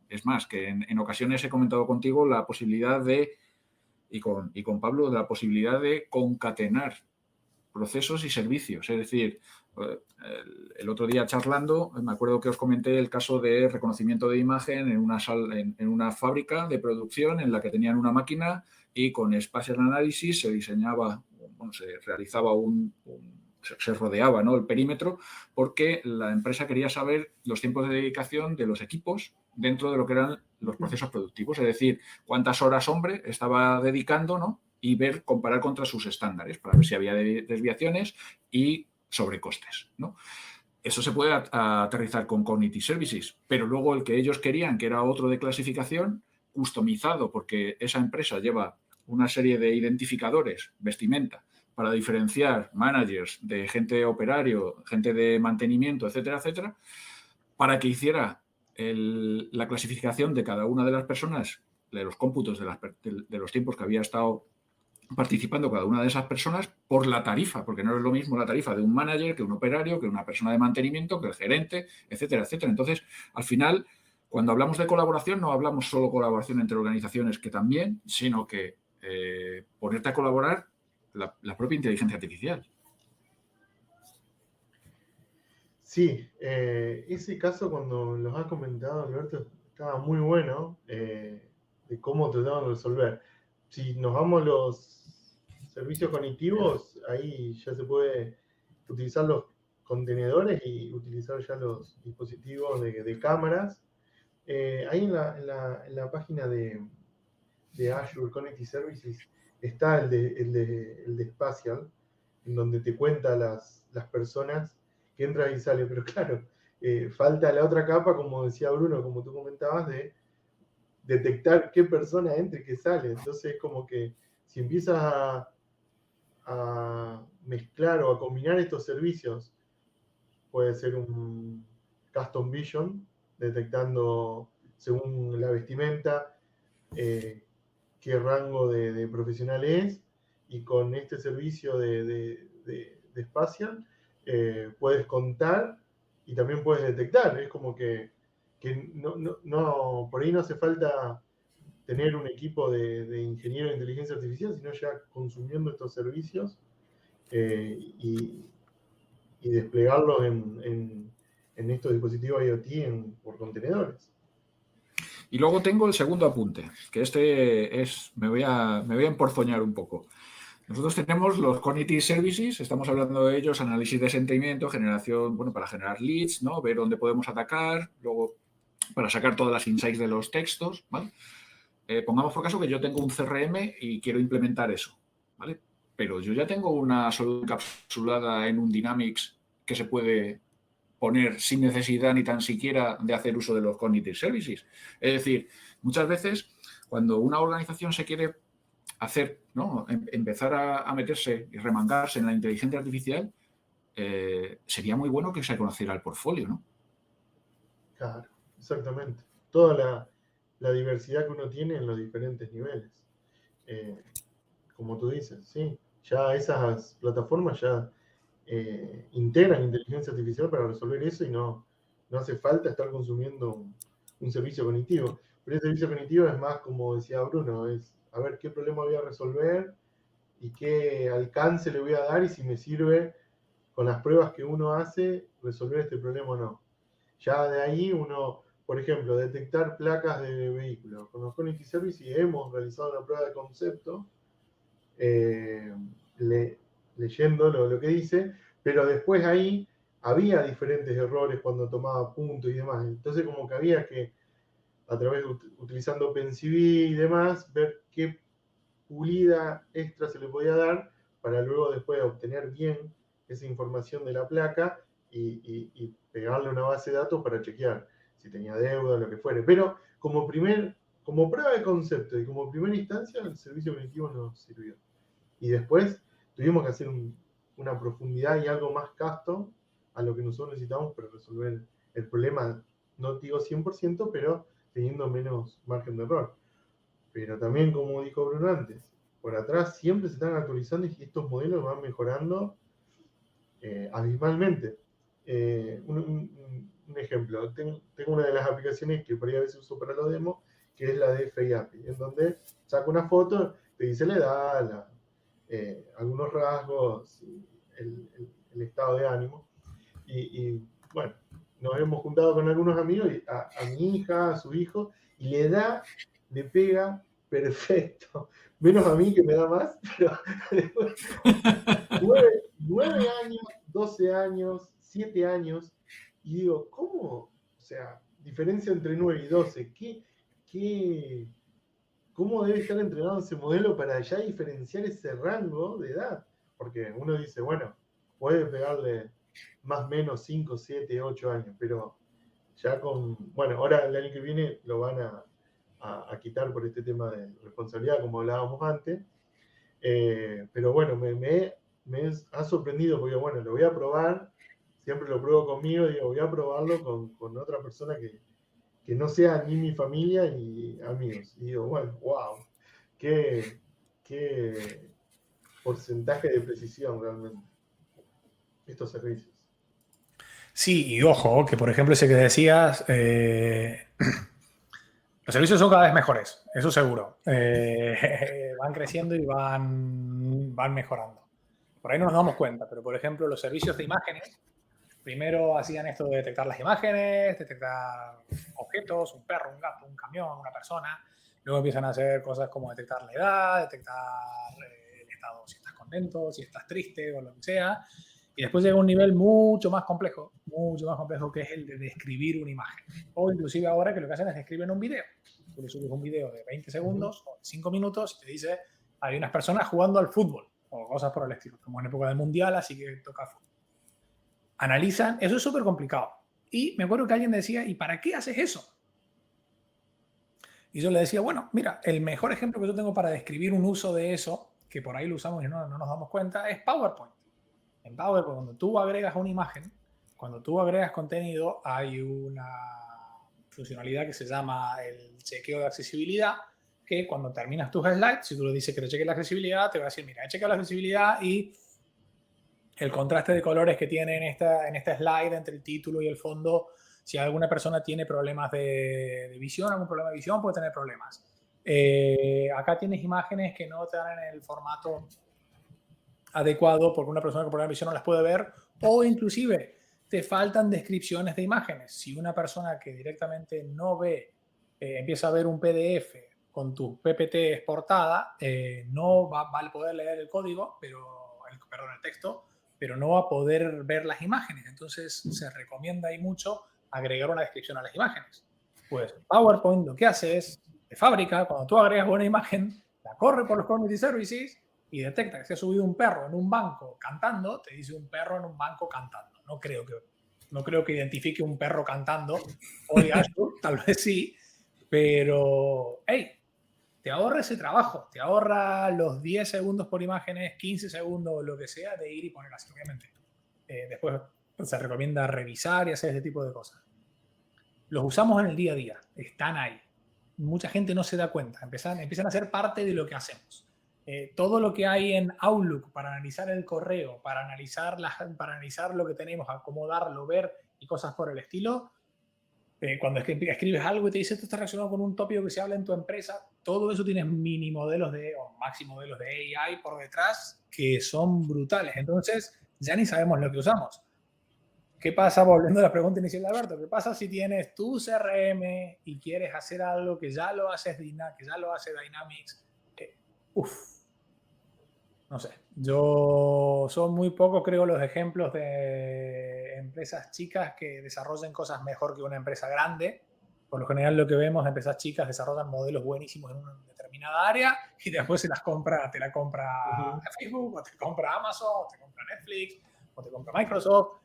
es más, que en ocasiones he comentado contigo la posibilidad de, y con Pablo, de la posibilidad de concatenar procesos y servicios. Es decir, el otro día charlando, me acuerdo que os comenté el caso de reconocimiento de imagen en una fábrica de producción en la que tenían una máquina y con Spatial Analysis se diseñaba, se realizaba se rodeaba, ¿no?, el perímetro, porque la empresa quería saber los tiempos de dedicación de los equipos dentro de lo que eran los procesos productivos, es decir, cuántas horas hombre estaba dedicando, ¿no? Y comparar contra sus estándares para ver si había desviaciones y sobrecostes, ¿no? Eso se puede aterrizar con Cognitive Services, pero luego el que ellos querían, que era otro de clasificación, customizado, porque esa empresa lleva una serie de identificadores, vestimenta, para diferenciar managers de gente operario, gente de mantenimiento, etcétera, etcétera, para que hiciera la clasificación de cada una de las personas, de los cómputos de los tiempos que había estado participando cada una de esas personas por la tarifa, porque no es lo mismo la tarifa de un manager que un operario, que una persona de mantenimiento, que el gerente, etcétera, etcétera. Entonces, al final, cuando hablamos de colaboración, no hablamos solo colaboración entre organizaciones, que también, sino que ponerte a colaborar la propia inteligencia artificial. Sí, ese caso cuando los has comentado, Alberto, estaba muy bueno de cómo trataban de resolver. Si nos vamos a los servicios cognitivos, ahí ya se puede utilizar los contenedores y utilizar ya los dispositivos de cámaras. Ahí en la página de Azure Cognitive Services está el de Spatial, en donde te cuenta las personas que entran y salen. Pero claro, falta la otra capa, como decía Bruno, como tú comentabas, de detectar qué persona entra y qué sale. Entonces, como que si empiezas a mezclar o a combinar estos servicios, puede ser un Custom Vision, detectando según la vestimenta qué rango de profesional es, y con este servicio de Spatial puedes contar y también puedes detectar. Es como que no, por ahí no hace falta tener un equipo de ingenieros de inteligencia artificial, sino ya consumiendo estos servicios y desplegarlos en estos dispositivos IoT por contenedores. Y luego tengo el segundo apunte, que me voy a emporzoñar un poco. Nosotros tenemos los Cognitive Services, estamos hablando de ellos, análisis de sentimiento, generación, bueno, para generar leads, ¿no? Ver dónde podemos atacar, luego para sacar todas las insights de los textos, ¿vale? Pongamos por caso que yo tengo un CRM y quiero implementar eso, ¿vale? Pero yo ya tengo una solución encapsulada en un Dynamics que se puede poner sin necesidad ni tan siquiera de hacer uso de los Cognitive Services. Es decir, muchas veces cuando una organización se quiere hacer, ¿no? Empezar a meterse y remangarse en la inteligencia artificial, sería muy bueno que se conociera el portfolio, ¿no? Claro, exactamente. Toda la diversidad que uno tiene en los diferentes niveles. Como tú dices, sí. Ya esas plataformas ya integran inteligencia artificial para resolver eso y no hace falta estar consumiendo un servicio cognitivo. Pero el servicio cognitivo es más, como decía Bruno, es a ver qué problema voy a resolver y qué alcance le voy a dar y si me sirve con las pruebas que uno hace resolver este problema o no. Ya de ahí uno, por ejemplo, detectar placas de vehículos. Con los Cognitive Services hemos realizado una prueba de concepto leyendo lo que dice, pero después ahí había diferentes errores cuando tomaba puntos y demás. Entonces como que había que, a través de utilizando OpenCV y demás, ver qué pulida extra se le podía dar para luego después obtener bien esa información de la placa y pegarle una base de datos para chequear si tenía deuda o lo que fuere. Pero como prueba de concepto y como primera instancia, el servicio cognitivo nos sirvió. Y después tuvimos que hacer una profundidad y algo más custom a lo que nosotros necesitamos para resolver el problema, no digo 100%, pero teniendo menos margen de error. Pero también, como dijo Bruno antes, por atrás siempre se están actualizando y estos modelos van mejorando abismalmente. Un ejemplo, tengo una de las aplicaciones que por ahí a veces uso para los demos, que es la de FaceAPI, en donde saco una foto, te dice la edad, algunos rasgos, el estado de ánimo. Y bueno, nos hemos juntado con algunos amigos, a mi hija, a su hijo, y le pega perfecto. Menos a mí que me da más, pero 9 años, 12 años, 7 años, y digo, ¿cómo? O sea, diferencia entre 9 y 12. ¿Cómo debe estar entrenado ese modelo para ya diferenciar ese rango de edad? Porque uno dice, bueno, puede pegarle más o menos 5, 7, 8 años, pero ya bueno, ahora el año que viene lo van a quitar por este tema de responsabilidad, como hablábamos antes. Pero bueno, me ha sorprendido porque, bueno, lo voy a probar, siempre lo pruebo conmigo, digo, voy a probarlo con otra persona que no sea ni mi familia ni amigos. Y digo, bueno, wow, qué porcentaje de precisión realmente estos servicios. Sí, y ojo, que por ejemplo ese que decías, los servicios son cada vez mejores, eso seguro. Van creciendo y van mejorando. Por ahí no nos damos cuenta, pero por ejemplo los servicios de imágenes, primero hacían esto de detectar las imágenes, detectar objetos, un perro, un gato, un camión, una persona. Luego empiezan a hacer cosas como detectar la edad, detectar el estado, si estás contento, si estás triste o lo que sea. Y después llega un nivel mucho más complejo que es el de describir una imagen. O inclusive ahora que lo que hacen es describir un video. Tú le subes un video de 20 segundos o 5 minutos y te dice hay unas personas jugando al fútbol o cosas por el estilo. Como en época del mundial, así que toca fútbol. Analizan, eso es súper complicado. Y me acuerdo que alguien decía, ¿y para qué haces eso? Y yo le decía, bueno, mira, el mejor ejemplo que yo tengo para describir un uso de eso, que por ahí lo usamos y no nos damos cuenta, es PowerPoint. En PowerPoint, cuando tú agregas una imagen, cuando tú agregas contenido, hay una funcionalidad que se llama el chequeo de accesibilidad, que cuando terminas tus slides, si tú le dices que le cheques la accesibilidad, te va a decir, mira, he chequeado la accesibilidad y el contraste de colores que tiene en esta slide entre el título y el fondo, si alguna persona tiene problemas de visión, algún problema de visión, puede tener problemas. Acá tienes imágenes que no te dan en el formato adecuado porque una persona con problemas de visión no las puede ver, o inclusive te faltan descripciones de imágenes. Si una persona que directamente no ve empieza a ver un PDF con tu PPT exportada, no va a poder leer el código, perdón, el texto, pero no va a poder ver las imágenes. Entonces se recomienda ahí mucho agregar una descripción a las imágenes. Pues PowerPoint lo que hace es, de fábrica, cuando tú agregas una imagen, la corre por los Community Services y detecta que se ha subido un perro en un banco cantando, te dice un perro en un banco cantando. No creo que identifique un perro cantando. Oye, tal vez sí, pero hey, te ahorra ese trabajo, te ahorra los 10 segundos por imágenes, 15 segundos, lo que sea, de ir y poner así, obviamente. Después se recomienda revisar y hacer ese tipo de cosas. Los usamos en el día a día, están ahí. Mucha gente no se da cuenta, empiezan a ser parte de lo que hacemos. Todo lo que hay en Outlook para analizar el correo, para analizar lo que tenemos, acomodarlo, ver y cosas por el estilo, cuando escribes algo y te dice esto está relacionado con un tópico que se habla en tu empresa, todo eso tienes mini modelos o maxi modelos de AI por detrás que son brutales. Entonces ya ni sabemos lo que usamos. ¿Qué pasa, volviendo a la pregunta inicial de Alberto? ¿Qué pasa si tienes tu CRM y quieres hacer algo que ya lo hace Dynamics? No sé. Son muy pocos, creo, los ejemplos de empresas chicas que desarrollen cosas mejor que una empresa grande. Por lo general, lo que vemos, empresas chicas desarrollan modelos buenísimos en una determinada área y después te la compra Facebook, o te compra Amazon, o te compra Netflix, o te compra Microsoft.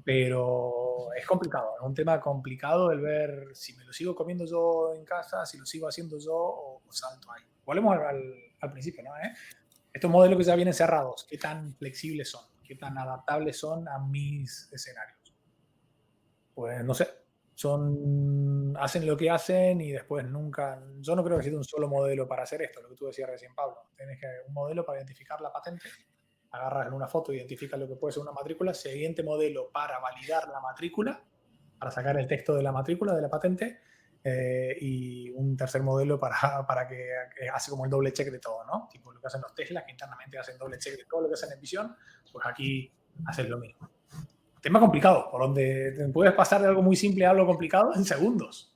Pero es complicado, es un tema complicado el ver si me lo sigo comiendo yo en casa, si lo sigo haciendo yo o salto ahí. Volvemos al principio, ¿no? Estos modelos que ya vienen cerrados, ¿qué tan flexibles son? ¿Qué tan adaptables son a mis escenarios? Pues no sé, hacen lo que hacen y después nunca, yo no creo que exista un solo modelo para hacer esto, lo que tú decías recién, Pablo. Tienes un modelo para identificar la patente, agarras en una foto, identificas lo que puede ser una matrícula, siguiente modelo para validar la matrícula, para sacar el texto de la matrícula, de la patente, y un tercer modelo para que hace como el doble check de todo, ¿no? Tipo lo que hacen los Tesla, que internamente hacen doble check de todo lo que hacen en visión, pues aquí hacen lo mismo. Tema complicado, por donde te puedes pasar de algo muy simple a algo complicado en segundos.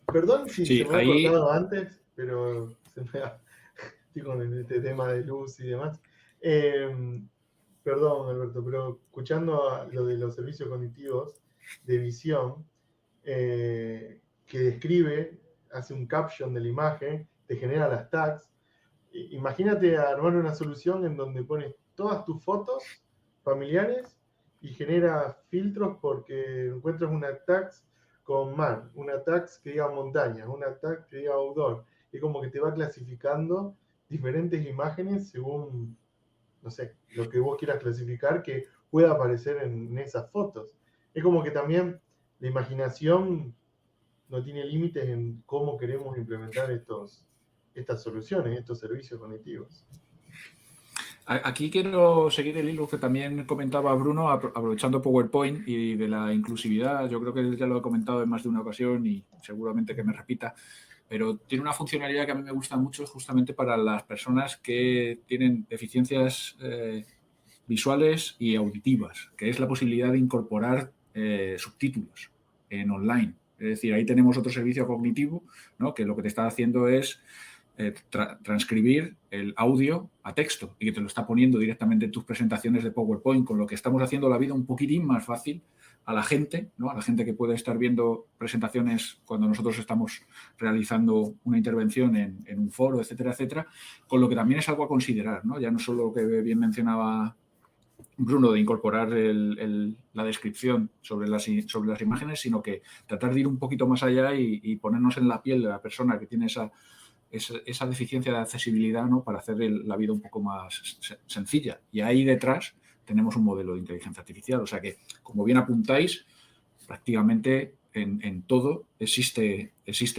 Perdón si Sí, se me ha cortado antes, pero estoy con este tema de luz y demás. Perdón, Alberto, pero escuchando lo de los servicios cognitivos de visión, que describe, hace un caption de la imagen, te genera las tags. Imagínate armar una solución en donde pones todas tus fotos familiares y genera filtros porque encuentras una tags con mar, una tags que diga montaña, una tags que diga outdoor. Y como que te va clasificando diferentes imágenes según, no sé, lo que vos quieras clasificar que pueda aparecer en esas fotos. Es como que también la imaginación no tiene límites en cómo queremos implementar estas soluciones, estos servicios cognitivos. Aquí quiero seguir el hilo que también comentaba Bruno, aprovechando PowerPoint y de la inclusividad. Yo creo que ya lo he comentado en más de una ocasión y seguramente que me repita, pero tiene una funcionalidad que a mí me gusta mucho justamente para las personas que tienen deficiencias visuales y auditivas, que es la posibilidad de incorporar subtítulos en online. Es decir, ahí tenemos otro servicio cognitivo, ¿no? Que lo que te está haciendo es transcribir el audio a texto y que te lo está poniendo directamente en tus presentaciones de PowerPoint, con lo que estamos haciendo la vida un poquitín más fácil a la gente, ¿no? A la gente que puede estar viendo presentaciones cuando nosotros estamos realizando una intervención en un foro, etcétera, etcétera, con lo que también es algo a considerar, ¿no? Ya no solo lo que bien mencionaba Bruno, de incorporar la descripción sobre las imágenes, sino que tratar de ir un poquito más allá y ponernos en la piel de la persona que tiene esa deficiencia de accesibilidad, ¿no? Para hacer la vida un poco más sencilla. Y ahí detrás tenemos un modelo de inteligencia artificial. O sea que, como bien apuntáis, prácticamente en todo existe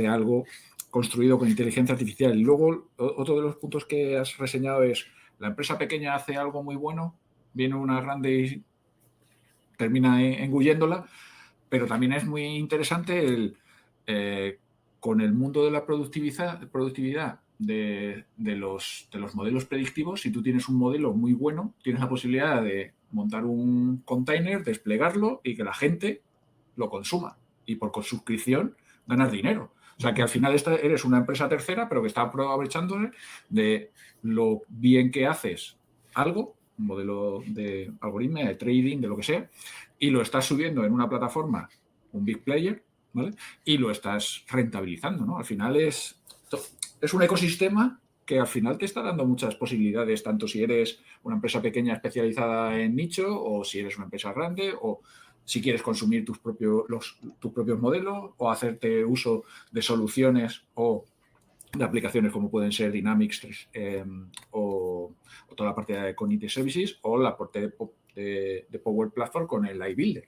algo construido con inteligencia artificial. Y luego, otro de los puntos que has reseñado es, la empresa pequeña hace algo muy bueno, viene una grande y termina engulléndola, pero también es muy interesante con el mundo de la productividad de los modelos predictivos. Si tú tienes un modelo muy bueno, tienes la posibilidad de montar un container, desplegarlo y que la gente lo consuma. Y por suscripción ganas dinero. O sea que al final eres una empresa tercera, pero que está aprovechándose de lo bien que haces algo, un modelo de algoritmo, de trading, de lo que sea, y lo estás subiendo en una plataforma, un big player, ¿vale? Y lo estás rentabilizando, ¿no? Al final es un ecosistema que al final te está dando muchas posibilidades, tanto si eres una empresa pequeña especializada en nicho o si eres una empresa grande o si quieres consumir tus propios modelos o hacerte uso de soluciones o de aplicaciones como pueden ser Dynamics o toda la parte de Cognitive Services o la parte de Power Platform con el iBuilder.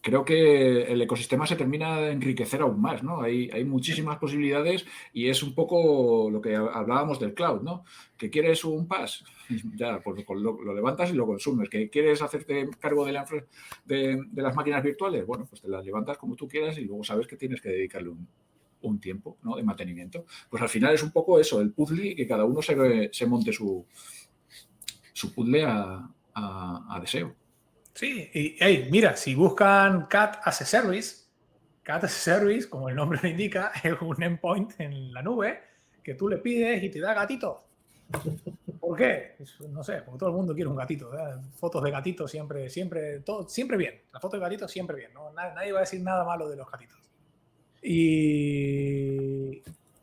Creo que el ecosistema se termina de enriquecer aún más, ¿no? Hay muchísimas posibilidades y es un poco lo que hablábamos del cloud, ¿no? ¿Que quieres un PaaS? Ya, pues lo levantas y lo consumes. ¿Que quieres hacerte cargo de las máquinas virtuales? Bueno, pues te las levantas como tú quieras y luego sabes que tienes que dedicarle un tiempo, ¿no? De mantenimiento. Pues al final es un poco eso, el puzzle, que cada uno se monte su puzzle a deseo. Sí, y hey, mira, si buscan Cat as a Service, como el nombre lo indica, es un endpoint en la nube que tú le pides y te da gatitos. ¿Por qué? No sé, porque todo el mundo quiere un gatito, ¿verdad? Fotos de gatitos siempre bien. Las fotos de gatitos siempre bien, ¿no? Nadie va a decir nada malo de los gatitos. Y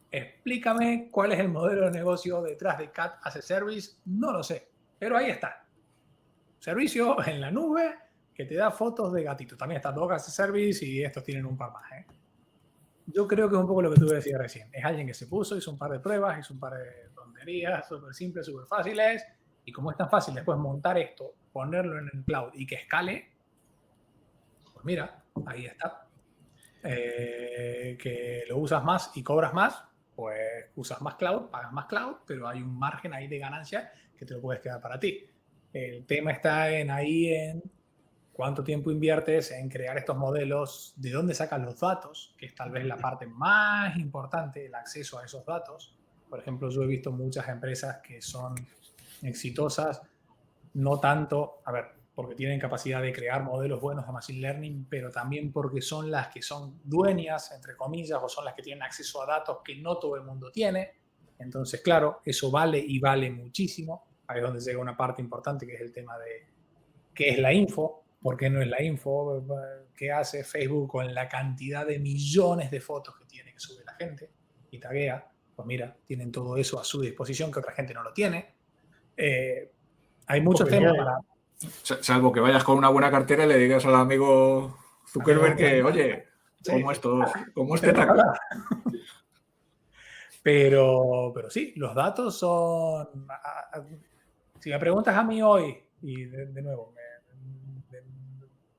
explícame cuál es el modelo de negocio detrás de Cat as a Service. No lo sé, pero ahí está. Servicio en la nube que te da fotos de gatitos. También está Dog as a Service y estos tienen un par más, ¿eh? Yo creo que es un poco lo que tú decías recién. Es alguien que se puso, hizo un par de pruebas, hizo un par de tonterías súper simples, súper fáciles. Y como es tan fácil después montar esto, ponerlo en el cloud y que escale, pues mira, ahí está. Que lo usas más y cobras más, pues usas más cloud, pagas más cloud, pero hay un margen ahí de ganancia que te lo puedes quedar para ti. El tema está en cuánto tiempo inviertes en crear estos modelos, de dónde sacas los datos, que es tal vez la parte más importante, el acceso a esos datos. Por ejemplo, yo he visto muchas empresas que son exitosas, no tanto, porque tienen capacidad de crear modelos buenos de Machine Learning, pero también porque son las que son dueñas, entre comillas, o son las que tienen acceso a datos que no todo el mundo tiene. Entonces, claro, eso vale y vale muchísimo. Ahí es donde llega una parte importante, que es el tema de qué es la info, ¿Por qué no es la info? ¿Qué hace Facebook con la cantidad de millones de fotos que tiene, que sube la gente y taguea? Pues mira, tienen todo eso a su disposición que otra gente no lo tiene. Hay muchos temas para... Salvo que vayas con una buena cartera y le digas al amigo Zuckerberg que, oye, como este taco. Pero sí, los datos son... Si me preguntas a mí hoy, y de nuevo,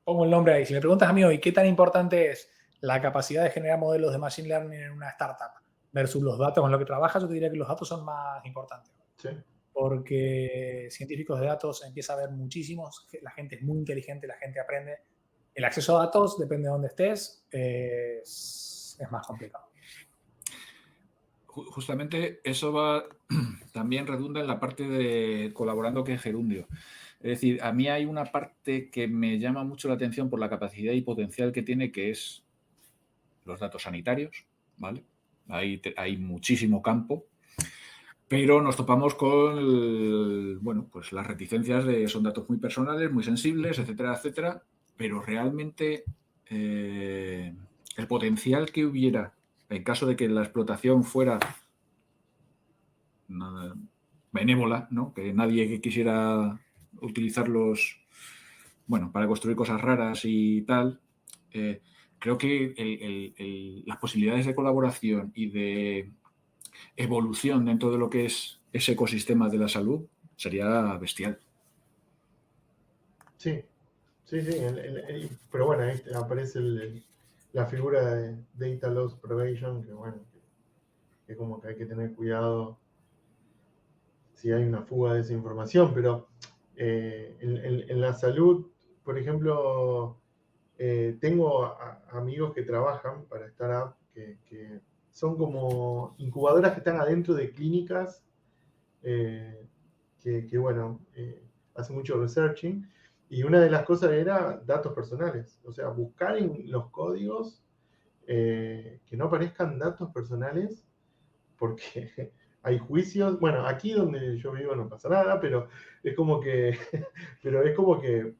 pongo el nombre ahí, si me preguntas a mí hoy qué tan importante es la capacidad de generar modelos de Machine Learning en una startup versus los datos con los que trabajas, yo te diría que los datos son más importantes. Sí. Porque científicos de datos empieza a haber muchísimos, la gente es muy inteligente, la gente aprende. El acceso a datos, depende de dónde estés, es más complicado. Justamente eso va también redunda en la parte de colaborando que es Gerundio. Es decir, a mí hay una parte que me llama mucho la atención por la capacidad y potencial que tiene, que es los datos sanitarios, ¿vale? Hay muchísimo campo, pero nos topamos con pues las reticencias de son datos muy personales, muy sensibles, etcétera, etcétera, pero realmente el potencial que hubiera en caso de que la explotación fuera benévola, ¿no? Que nadie quisiera utilizarlos, para construir cosas raras y tal, creo que las posibilidades de colaboración y de evolución dentro de lo que es ese ecosistema de la salud sería bestial. Sí. Pero bueno, ahí aparece la figura de Data Loss Prevention, que como que hay que tener cuidado si hay una fuga de esa información, pero en la salud, por ejemplo, tengo amigos que trabajan para startups que son como incubadoras que están adentro de clínicas hacen mucho researching, y una de las cosas era datos personales, o sea, buscar en los códigos que no aparezcan datos personales, porque hay juicios. Bueno, aquí donde yo vivo no pasa nada, pero es como que,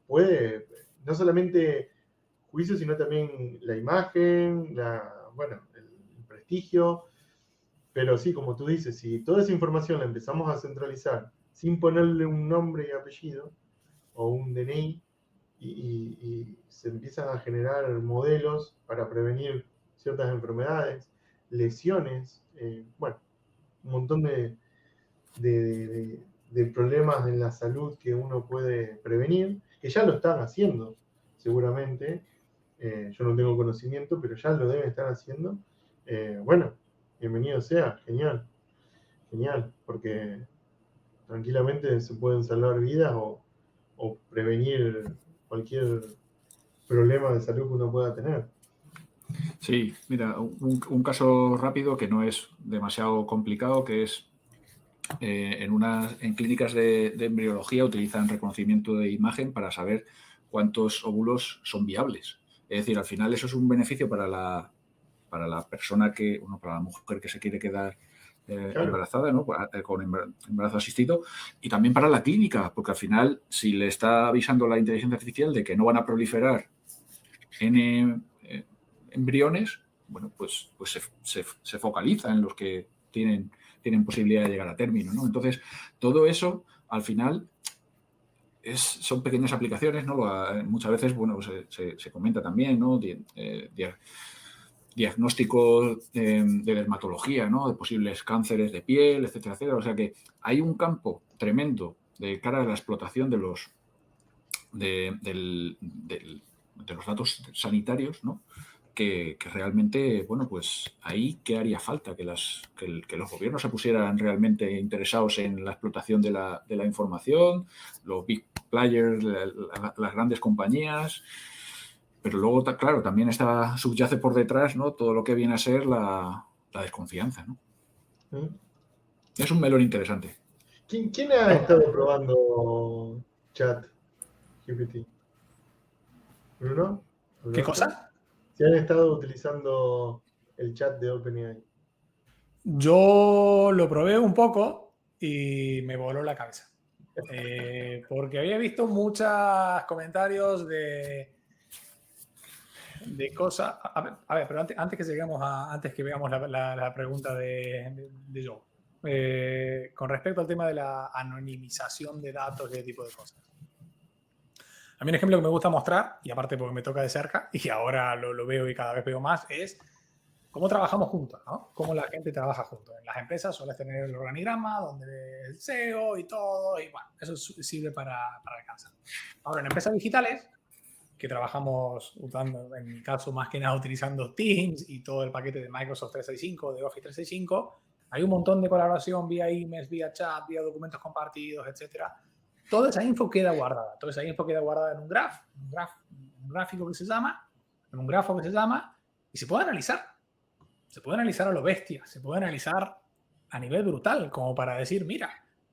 puede, no solamente juicios, sino también la imagen, el prestigio. Pero sí, como tú dices, si toda esa información la empezamos a centralizar sin ponerle un nombre y apellido o un DNI, y se empiezan a generar modelos para prevenir ciertas enfermedades, lesiones, un montón de problemas en la salud que uno puede prevenir, que ya lo están haciendo seguramente. Yo no tengo conocimiento, pero ya lo deben estar haciendo. Bienvenido sea, genial, porque tranquilamente se pueden salvar vidas o prevenir cualquier problema de salud que uno pueda tener. Sí, mira, un caso rápido que no es demasiado complicado, que es en clínicas de embriología utilizan reconocimiento de imagen para saber cuántos óvulos son viables. Es decir, al final eso es un beneficio para la persona para la mujer que se quiere quedar embarazada, ¿no? Con embarazo asistido, y también para la clínica, porque al final, si le está avisando la inteligencia artificial de que no van a proliferar embriones, pues se focaliza en los que tienen posibilidad de llegar a término, ¿no? Entonces, todo eso, al final, son pequeñas aplicaciones, ¿no? Muchas veces, se comenta también, ¿no? Diagnósticos de dermatología, ¿no? De posibles cánceres de piel, etcétera, etcétera. O sea que hay un campo tremendo de cara a la explotación de los datos sanitarios, ¿no? Que realmente, pues ahí qué haría falta, que los gobiernos se pusieran realmente interesados en la explotación de la información, los big players, las grandes compañías. Pero luego, claro, también subyace por detrás, ¿no? Todo lo que viene a ser la desconfianza, ¿no? Es un melón interesante. ¿Quién ha estado probando ChatGPT? ¿Bruno? ¿Qué cosa? ¿Si han estado utilizando el chat de OpenAI? Yo lo probé un poco y me voló la cabeza. Porque había visto muchos comentarios de cosas. A ver, pero antes que lleguemos antes que veamos la pregunta de Joe. Con respecto al tema de la anonimización de datos y ese tipo de cosas. A mí un ejemplo que me gusta mostrar, y aparte porque me toca de cerca, y ahora lo veo y cada vez veo más, es cómo trabajamos juntos, ¿no? Cómo la gente trabaja juntos. En las empresas sueles tener el organigrama, donde el CEO y todo, y bueno, eso sirve para alcanzar. Ahora, en empresas digitales, que trabajamos usando, en mi caso, más que nada utilizando Teams y todo el paquete de Microsoft 365, de Office 365, hay un montón de colaboración vía emails, vía chat, vía documentos compartidos, etcétera. Toda esa info queda guardada. Toda esa info queda guardada en un gráfico que se llama, en un grafo que se llama, y se puede analizar. Se puede analizar a lo bestia, se puede analizar a nivel brutal, como para decir, mira,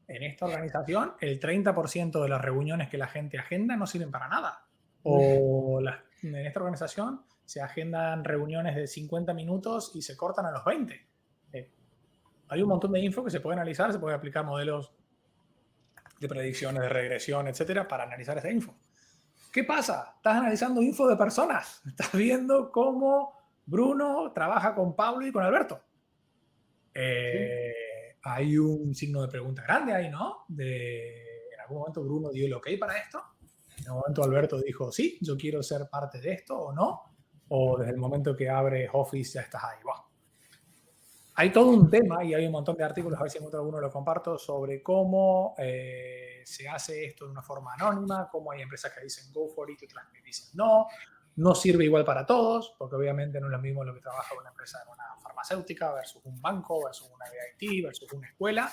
en esta organización el 30% de las reuniones que la gente agenda no sirven para nada. O en esta organización se agendan reuniones de 50 minutos y se cortan a los 20. Hay un montón de info que se puede analizar, se puede aplicar modelos de predicciones, de regresión, etcétera, para analizar esa info. ¿Qué pasa? Estás analizando info de personas. Estás viendo cómo Bruno trabaja con Pablo y con Alberto. Hay un signo de pregunta grande ahí, ¿no? En algún momento Bruno dio el ok para esto. En algún momento Alberto dijo, sí, yo quiero ser parte de esto o no. O desde el momento que abres Office ya estás ahí. Wow. Hay todo un tema y hay un montón de artículos, a ver si encuentro alguno lo comparto, sobre cómo se hace esto de una forma anónima, cómo hay empresas que dicen go for it y otras que dicen no. No sirve igual para todos, porque obviamente no es lo mismo lo que trabaja una empresa en una farmacéutica versus un banco, versus una IT, versus una escuela.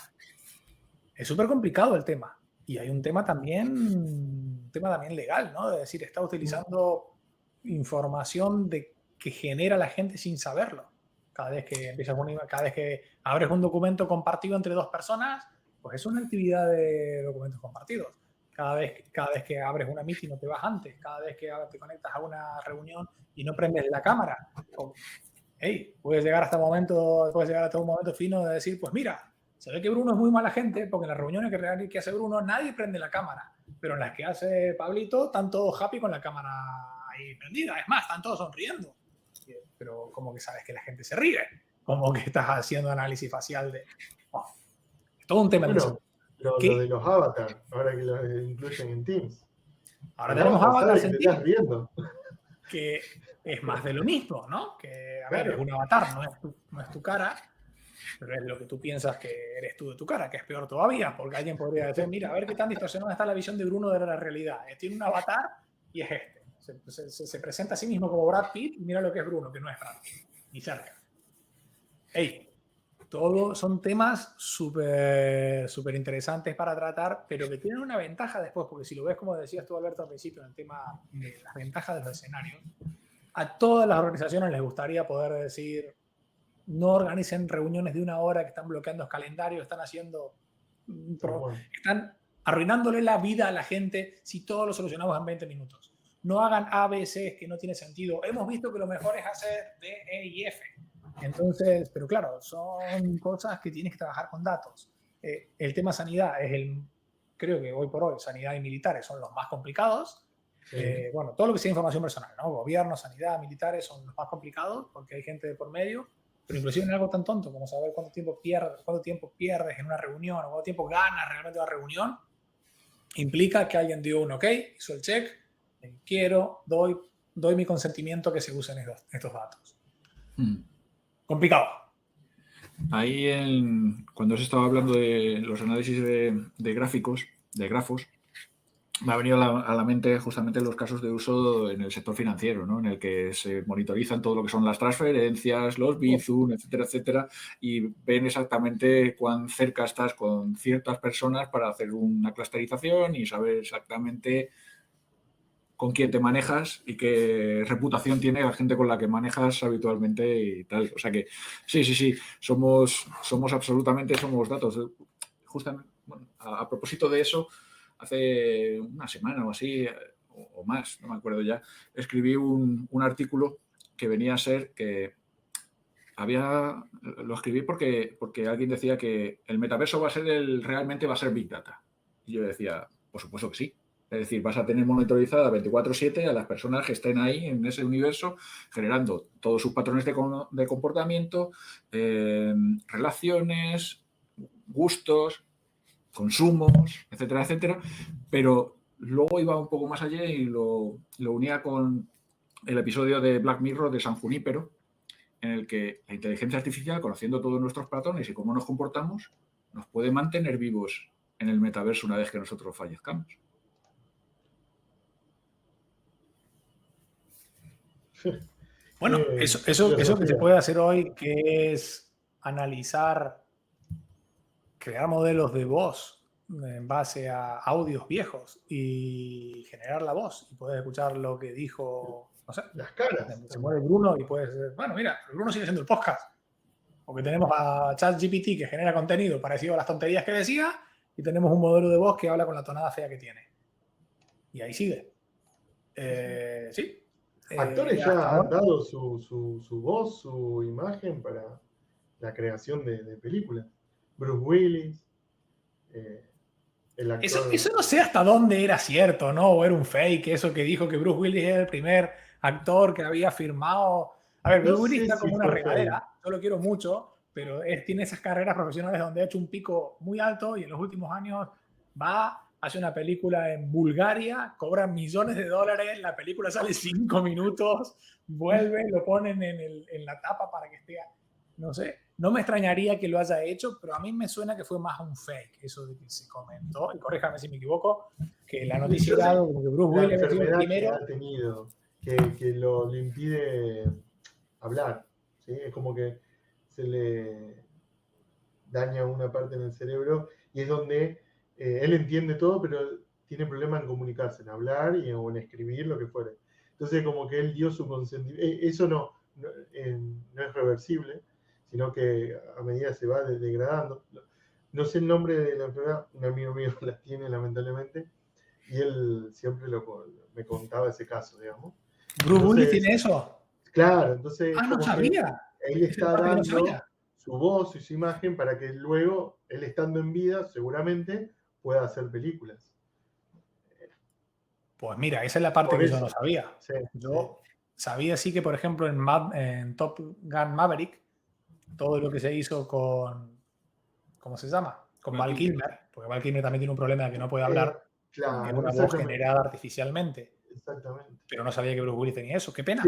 Es súper complicado el tema. Y hay un tema también legal, ¿no? De decir, está utilizando información que genera la gente sin saberlo. Cada vez que abres un documento compartido entre dos personas, pues es una actividad de documentos compartidos. Cada vez que abres una meeting no te vas antes, cada vez que te conectas a una reunión y no prendes la cámara, puedes llegar hasta un momento fino de decir, pues mira, se ve que Bruno es muy mala gente, porque en las reuniones que hace Bruno nadie prende la cámara, pero en las que hace Pablito están todos happy con la cámara ahí prendida, es más, están todos sonriendo, pero como que sabes que la gente se ríe, como que estás haciendo análisis facial de... Oh, es todo un tema. Bueno, lo de los avatars, ahora que los incluyen en Teams. Ahora tenemos avatars en Teams. Que es más de lo mismo, ¿no? Que, a ver, es un avatar, no es tu cara, pero es lo que tú piensas que eres tú de tu cara, que es peor todavía, porque alguien podría decir, mira, a ver qué tan distorsionada está la visión de Bruno de la realidad. Tiene un avatar y es este. Se presenta a sí mismo como Brad Pitt y mira lo que es Bruno, que no es Brad Pitt, ni cerca. Todos son temas súper interesantes para tratar, pero que tienen una ventaja después, porque si lo ves como decías tú, Alberto, al principio, en el tema de las ventajas de los escenarios, a todas las organizaciones les gustaría poder decir, no organicen reuniones de 1 hora que están bloqueando los calendarios, están arruinándole la vida a la gente si todo lo solucionamos en 20 minutos. No hagan ABCs que no tiene sentido. Hemos visto que lo mejor es hacer D, E y F. Entonces, pero claro, son cosas que tienes que trabajar con datos. El tema sanidad creo que hoy por hoy, sanidad y militares son los más complicados. Sí. Bueno, todo lo que sea información personal, ¿no? Gobierno, sanidad, militares son los más complicados porque hay gente de por medio, pero inclusive en algo tan tonto como saber cuánto tiempo pierdes en una reunión o cuánto tiempo ganas realmente en una reunión, implica que alguien dio un ok, hizo el check, doy mi consentimiento que se usen estos datos. Complicado. Ahí cuando os estaba hablando de los análisis de grafos, me ha venido a la mente justamente los casos de uso en el sector financiero, ¿no? En el que se monitorizan todo lo que son las transferencias, los Bizum, etcétera, etcétera, y ven exactamente cuán cerca estás con ciertas personas para hacer una clusterización y saber exactamente con quién te manejas y qué reputación tiene la gente con la que manejas habitualmente y tal. O sea que sí, somos datos. Justamente, bueno, a propósito de eso, hace una semana o así, o más, no me acuerdo ya, escribí un artículo que venía a ser que lo escribí porque alguien decía que el metaverso realmente va a ser Big Data. Y yo decía, por supuesto que sí. Es decir, vas a tener monitorizada 24/7 a las personas que estén ahí en ese universo, generando todos sus patrones de comportamiento, relaciones, gustos, consumos, etcétera, etcétera. Pero luego iba un poco más allá y lo unía con el episodio de Black Mirror de San Junípero, en el que la inteligencia artificial, conociendo todos nuestros patrones y cómo nos comportamos, nos puede mantener vivos en el metaverso una vez que nosotros fallezcamos. Bueno, eso que se puede hacer hoy, que es analizar, crear modelos de voz en base a audios viejos y generar la voz y puedes escuchar lo que dijo, no sé, Las caras. se mueve Bruno y puedes decir, bueno, mira, Bruno sigue haciendo el podcast. O que tenemos a ChatGPT que genera contenido parecido a las tonterías que decía y tenemos un modelo de voz que habla con la tonada fea que tiene. Y ahí sigue. Sí. Actores ya han dado su voz, su imagen para la creación de películas. Bruce Willis, el actor... Eso no sé hasta dónde era cierto, ¿no? O era un fake, eso que dijo que Bruce Willis era el primer actor que había firmado. A ver, Bruce Willis está como una regadera, yo lo quiero mucho, pero tiene esas carreras profesionales donde ha hecho un pico muy alto y en los últimos años va, hace una película en Bulgaria, cobra millones de dólares, la película sale 5 minutos, vuelve, lo ponen en la tapa para que esté, no sé, no me extrañaría que lo haya hecho, pero a mí me suena que fue más un fake, eso de que se comentó, y corríjame si me equivoco, que la noticia era algo como que Bruce Willis había sido el primero. Que ha tenido, que lo impide hablar, ¿sí? Es como que se le daña una parte en el cerebro y es donde él entiende todo, pero tiene problemas en comunicarse, en hablar o en escribir, lo que fuere. Entonces, como que él dio su consentimiento. Eso no es reversible, sino que a medida se va degradando. No sé el nombre de la enfermedad, un amigo mío la tiene lamentablemente, y él siempre me contaba ese caso, digamos. ¿Bruce Willis tiene eso? Claro, entonces... no sabía. Él está dando su voz y su imagen para que luego, él estando en vida, seguramente pueda hacer películas. Pues mira, esa es la parte que yo no sabía. Sí, yo sabía sí que, por ejemplo, en Top Gun Maverick, todo lo que se hizo con, ¿cómo se llama? Con Val Kilmer, porque Val Kilmer también tiene un problema de que no puede hablar, claro, es una voz generada artificialmente. Exactamente. Pero no sabía que Bruce Willis tenía eso. ¡Qué pena!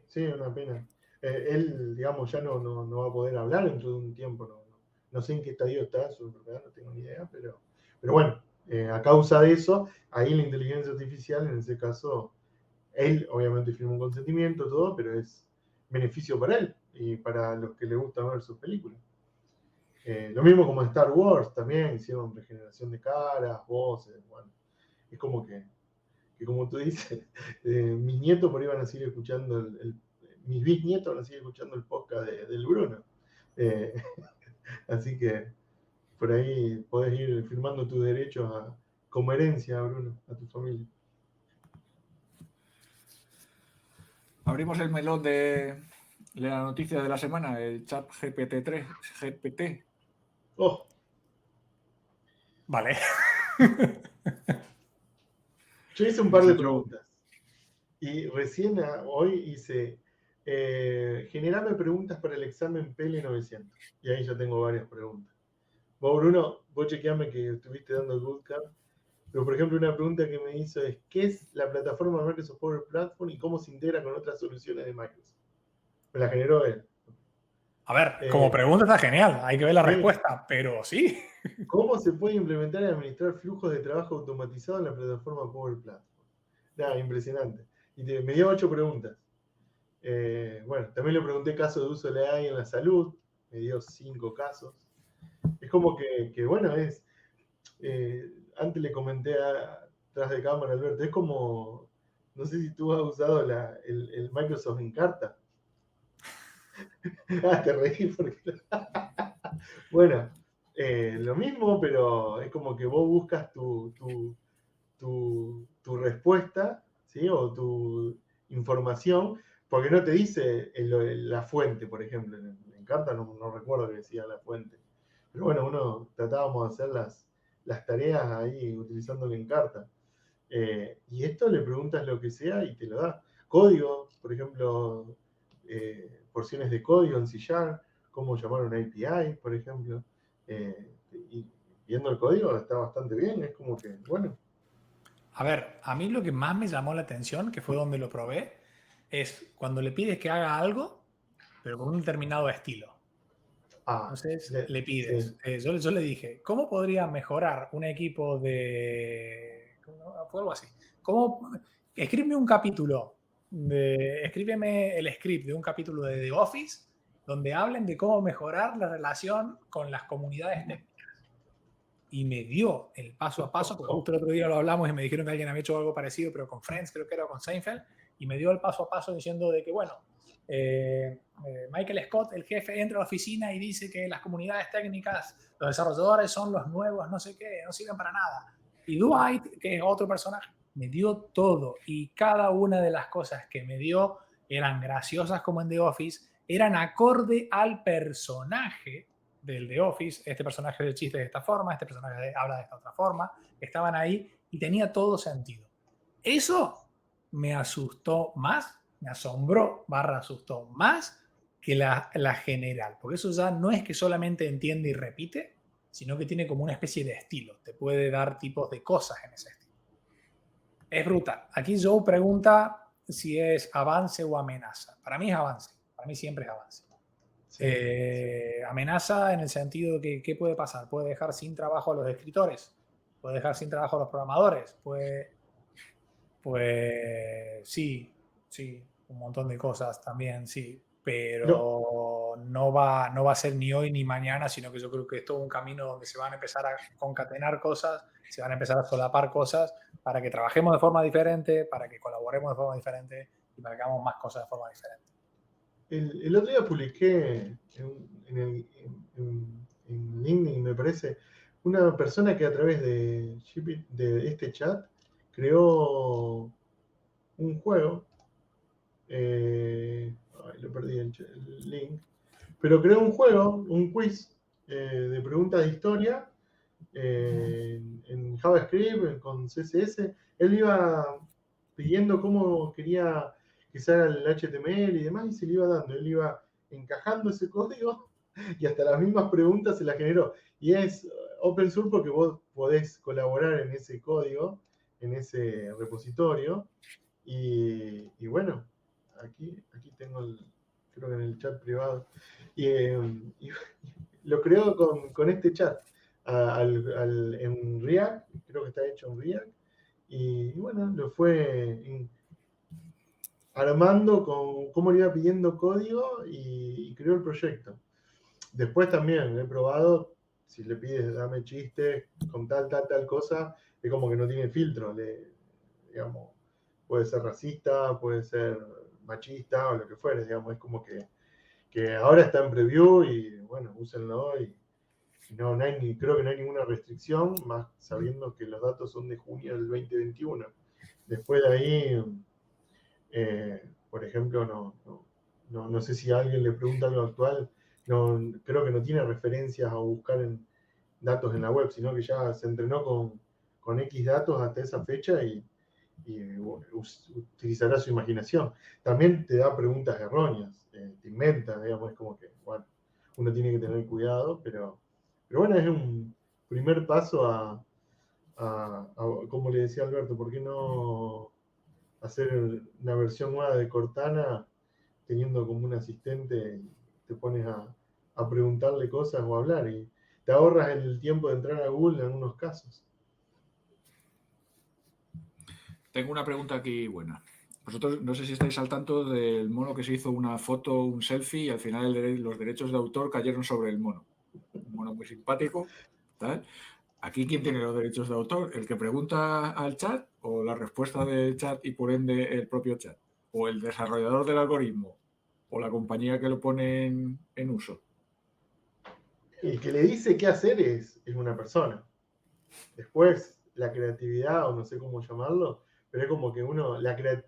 Sí, una pena. Él, digamos, ya no va a poder hablar dentro de un tiempo. No sé en qué estadio está su enfermedad, no tengo ni idea, pero bueno, a causa de eso, ahí la inteligencia artificial, en ese caso, él obviamente firma un consentimiento, todo, pero es beneficio para él y para los que le gusta ver sus películas. Lo mismo como Star Wars, también hicieron regeneración de caras, voces, bueno, es como que como tú dices, mis nietos por ahí van a seguir escuchando, mis bisnietos van a seguir escuchando el podcast del Bruno. Así que por ahí podés ir firmando tus derechos como herencia, Bruno, a tu familia. Abrimos el melón de la noticia de la semana, el chat GPT-3, GPT. Oh. Vale. Yo hice un par de preguntas. Y recién hoy hice generarme preguntas para el examen PL900. Y ahí ya tengo varias preguntas. Vos, Bruno, vos chequeame que estuviste dando el bootcamp. Pero, por ejemplo, una pregunta que me hizo es, ¿qué es la plataforma Microsoft Power Platform y cómo se integra con otras soluciones de Microsoft? Me la generó él. A ver, como pregunta está genial, hay que ver la respuesta, pero sí. ¿Cómo se puede implementar y administrar flujos de trabajo automatizados en la plataforma Power Platform? Nada, impresionante. Y me dio 8 preguntas. Bueno, también le pregunté casos de uso de la AI en la salud, me dio 5 casos. Es como que bueno, antes le comenté atrás de cámara, Alberto, es como, no sé si tú has usado el Microsoft Encarta. Te reí porque... Bueno, lo mismo, pero es como que vos buscas tu respuesta, ¿sí? O tu información, porque no te dice la fuente, por ejemplo. En Encarta no recuerdo que decía la fuente. Pero bueno, tratábamos de hacer las tareas ahí utilizando el Encarta. Y esto le preguntas lo que sea y te lo da. Código, por ejemplo, porciones de código en C#, cómo llamar una API, por ejemplo. Y viendo el código está bastante bien, es como que, bueno. A ver, a mí lo que más me llamó la atención, que fue donde lo probé, es cuando le pides que haga algo, pero con un determinado estilo. Entonces le pides. Sí. Yo le dije, ¿cómo podría mejorar un equipo de... Fue algo así. Escríbeme un capítulo, escríbeme el script de un capítulo de The Office donde hablen de cómo mejorar la relación con las comunidades técnicas. Y me dio el paso a paso, porque justo el otro día lo hablamos y me dijeron que alguien había hecho algo parecido, pero con Friends, creo que era con Seinfeld, y me dio el paso a paso diciendo de que, bueno, Michael Scott, el jefe, entra a la oficina y dice que las comunidades técnicas, los desarrolladores son los nuevos, no sé qué, no sirven para nada. Y Dwight, que es otro personaje, me dio todo. Y cada una de las cosas que me dio eran graciosas como en The Office, eran acorde al personaje del The Office. Este personaje de chiste de esta forma, este personaje habla de esta otra forma, estaban ahí y tenía todo sentido. Eso me asustó más, me asombró, asustó más que la general, porque eso ya no es que solamente entiende y repite, sino que tiene como una especie de estilo, te puede dar tipos de cosas en ese estilo. Es brutal. Aquí Joe pregunta si es avance o amenaza. Para mí es avance, para mí siempre es avance. Sí. Amenaza en el sentido de que ¿qué puede pasar? Puede dejar sin trabajo a los escritores, puede dejar sin trabajo a los programadores, pues sí, un montón de cosas también, sí, pero no va a ser ni hoy ni mañana, sino que yo creo que es todo un camino donde se van a empezar a concatenar cosas, se van a empezar a solapar cosas para que trabajemos de forma diferente, para que colaboremos de forma diferente y para que hagamos más cosas de forma diferente. El otro día publiqué en LinkedIn, me parece, una persona que a través de este chat creó un juego. Lo perdí el link. Pero creó un juego, un quiz de preguntas de historia en JavaScript, con CSS. Él iba pidiendo cómo quería que se haga el HTML y demás, y se le iba dando. Él iba encajando ese código y hasta las mismas preguntas se las generó. Y es open source porque vos podés colaborar en ese código, en ese repositorio. Y bueno, aquí tengo creo que en el chat privado. Y lo creo con este chat en React, creo que está hecho en React. Y bueno, lo fue armando con cómo le iba pidiendo código y creó el proyecto. Después también he probado, si le pides dame chistes con tal cosa, es como que no tiene filtro, digamos, puede ser racista, puede ser machista o lo que fuere, digamos, es como que ahora está en preview y bueno, úsenlo y no hay creo que no hay ninguna restricción, más sabiendo que los datos son de junio del 2021. Después de ahí, por ejemplo, no sé si a alguien le pregunta algo actual, creo que no tiene referencias a buscar en datos en la web, sino que ya se entrenó con X datos hasta esa fecha y utilizará su imaginación. También te da preguntas erróneas, te inventa, digamos, es como que, bueno, uno tiene que tener cuidado, pero bueno, es un primer paso a como le decía Alberto, ¿por qué no hacer una versión nueva de Cortana teniendo como un asistente y te pones a preguntarle cosas o a hablar y te ahorras el tiempo de entrar a Google en algunos casos? Tengo una pregunta aquí buena. Vosotros no sé si estáis al tanto del mono que se hizo una foto, un selfie, y al final los derechos de autor cayeron sobre el mono. Un mono muy simpático, tal. ¿Aquí quién tiene los derechos de autor? ¿El que pregunta al chat o la respuesta del chat y por ende el propio chat? ¿O el desarrollador del algoritmo? ¿O la compañía que lo pone en uso? El que le dice qué hacer es una persona. Después, la creatividad, o no sé cómo llamarlo, pero es como que